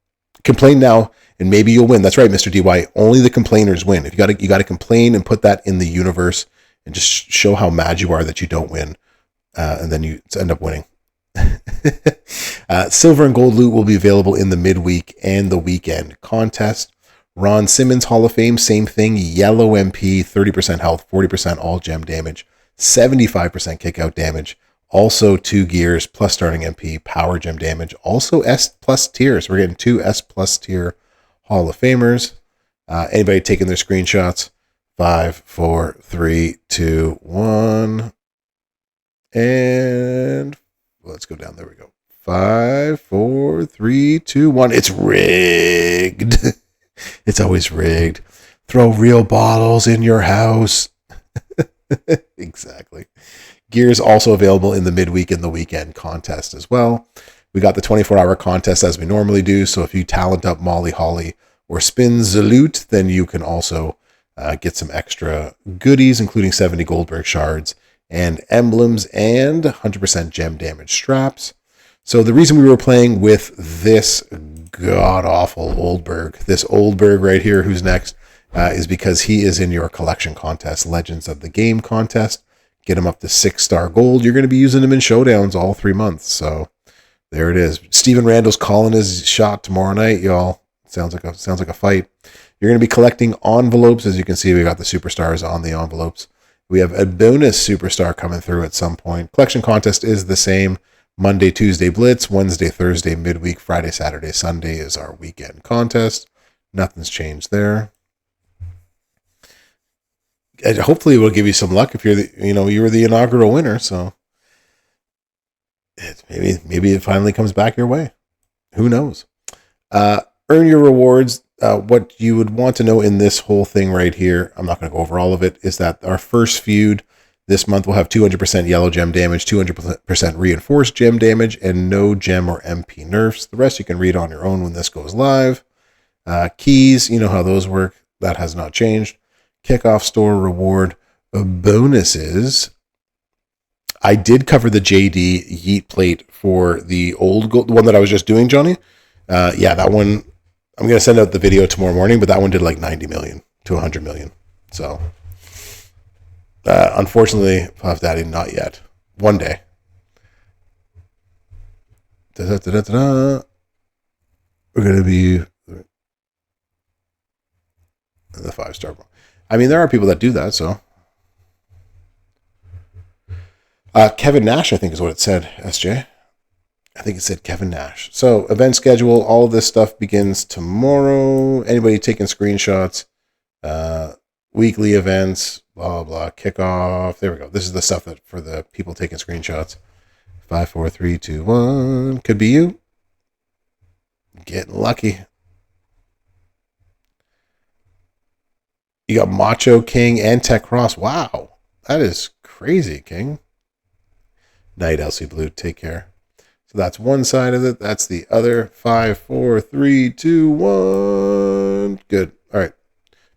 Complain now, and maybe you'll win. That's right, Mr. DY. Only the complainers win. If you got to complain and put that in the universe, and just show how mad you are that you don't win, and then you end up winning. Silver and gold loot will be available in the midweek and the weekend contest. Ron Simmons Hall of Fame, same thing. Yellow MP, 30% health, 40% all gem damage, 75% kick out damage, Also 2 gears plus starting MP, power gem damage. Also S plus tier. So we're getting 2 S plus tier Hall of Famers. Anybody taking their screenshots? 5, 4, 3, 2, 1. And let's go down. There we go. 5, 4, 3, 2, 1. It's rigged. It's always rigged. Throw real bottles in your house. Exactly. Gears also available in the midweek and the weekend contest as well. We got the 24-hour contest as we normally do. So if you talent up Molly Holly or Spin Zaloot, then you can also get some extra goodies, including 70 Goldberg shards and emblems and 100% gem damage straps. So the reason we were playing with this god-awful Oldberg, this Oldberg right here, who's next, is because he is in your collection contest, Legends of the Game contest. Get him up to 6-star gold. You're going to be using him in showdowns all 3 months. So there it is. Steven Randall's calling his shot tomorrow night, y'all. Sounds like a fight. You're going to be collecting envelopes. As you can see, we got the superstars on the envelopes. We have a bonus superstar coming through at some point. Collection contest is the same. Monday, Tuesday Blitz, Wednesday, Thursday midweek, Friday, Saturday, Sunday is our weekend contest. Nothing's changed there. And hopefully it will give you some luck if you were the inaugural winner. So maybe it finally comes back your way. Who knows? Earn your rewards. What you would want to know in this whole thing right here, I'm not going to go over all of it, is that our first feud this month will have 200% yellow gem damage, 200% reinforced gem damage, and no gem or MP nerfs. The rest you can read on your own when this goes live. Keys, you know how those work. That has not changed. Kickoff store reward bonuses. I did cover the JD Yeet plate for the old gold, the one that I was just doing, Johnny. Yeah, that one, I'm going to send out the video tomorrow morning, but that one did like 90 million to 100 million. So, unfortunately, Puff Daddy, not yet. One day. We're going to be the 5-star one. I mean, there are people that do that, so. Kevin Nash, I think is what it said, SJ. I think it said Kevin Nash. So, event schedule, all of this stuff begins tomorrow. Anybody taking screenshots, weekly events, blah, blah, kickoff. There we go. This is the stuff that for the people taking screenshots. 5, 4, 3, 2, 1. Could be you. Getting lucky. You got Macho King and Tech Cross. Wow. That is crazy, King. Night, Elsie Blue. Take care. So that's one side of it. That's the other. 5, 4, 3, 2, 1. Good. All right.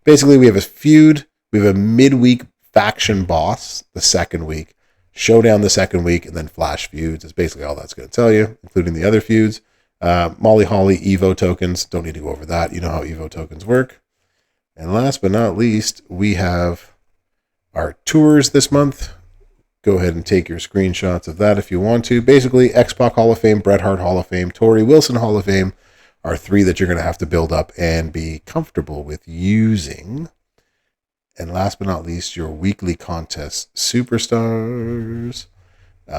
Basically, we have a feud. We have a midweek faction boss the second week. Showdown the second week. And then flash feuds. That's basically all that's going to tell you, including the other feuds. Molly Holly Evo tokens. Don't need to go over that. You know how Evo tokens work. And last but not least, we have our tours this month. Go ahead and take your screenshots of that if you want to. Basically, X-Pac Hall of Fame, Bret Hart Hall of Fame, Torrie Wilson Hall of Fame are 3 that you're going to have to build up and be comfortable with using. And last but not least, your weekly contest superstars.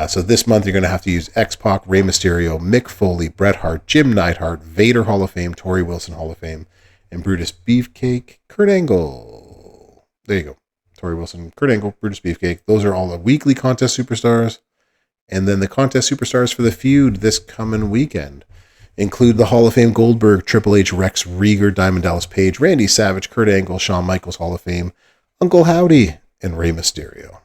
So this month, you're going to have to use X-Pac, Rey Mysterio, Mick Foley, Bret Hart, Jim Neidhart, Vader Hall of Fame, Torrie Wilson Hall of Fame, and Brutus Beefcake, Kurt Angle. There you go. Torrie Wilson, Kurt Angle, Brutus Beefcake. Those are all the weekly contest superstars. And then the contest superstars for the feud this coming weekend include the Hall of Fame Goldberg, Triple H, Rex Rieger, Diamond Dallas Page, Randy Savage, Kurt Angle, Shawn Michaels Hall of Fame, Uncle Howdy, and Rey Mysterio.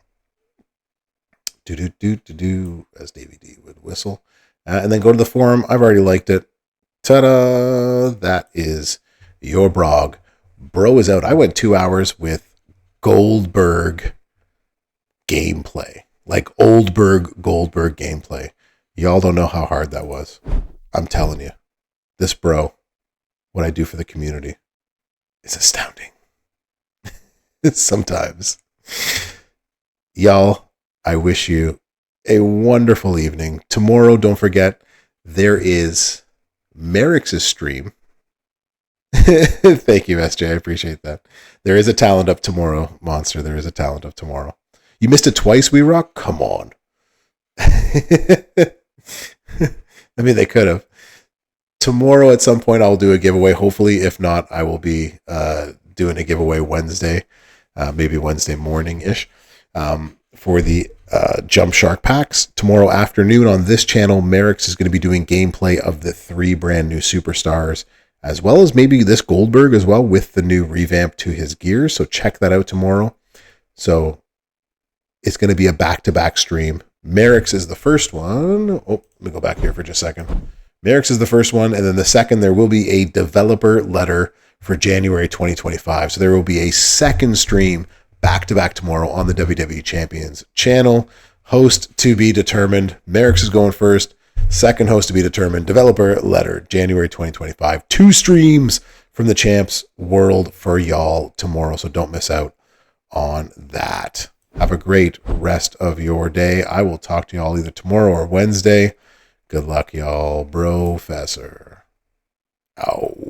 Do, as Davey D would whistle. And then go to the forum. I've already liked it. Ta-da! That is your brog. Bro is out. I went 2 hours with Goldberg gameplay. Like Goldberg gameplay. Y'all don't know how hard that was. I'm telling you. This bro, what I do for the community, is astounding. Sometimes. Y'all, I wish you a wonderful evening. Tomorrow, don't forget, there is Merrick's stream. Thank you, SJ. I appreciate that. There is a talent up tomorrow, Monster. There is a talent up tomorrow. You missed it twice, We Rock? Come on. I mean, they could have. Tomorrow at some point I'll do a giveaway. Hopefully, if not, I will be doing a giveaway Wednesday, maybe Wednesday morning-ish, for the Jump Shark packs. Tomorrow afternoon on this channel, Merrick's is going to be doing gameplay of the 3 brand new superstars, as well as maybe this Goldberg as well with the new revamp to his gears. So check that out tomorrow. So it's going to be a back-to-back stream. Merrick's is the first one. Oh, let me go back here for just a second. Merrick's is the first one, and then the second, there will be a developer letter for January 2025. So there will be a second stream back-to-back tomorrow on the WWE Champions channel. Host to be determined. Merrick's is going first. Second host to be determined. Developer letter, January 2025. 2 streams from the Champs World for y'all tomorrow, so don't miss out on that. Have a great rest of your day. I will talk to y'all either tomorrow or Wednesday. Good luck, y'all. Professor. Ow.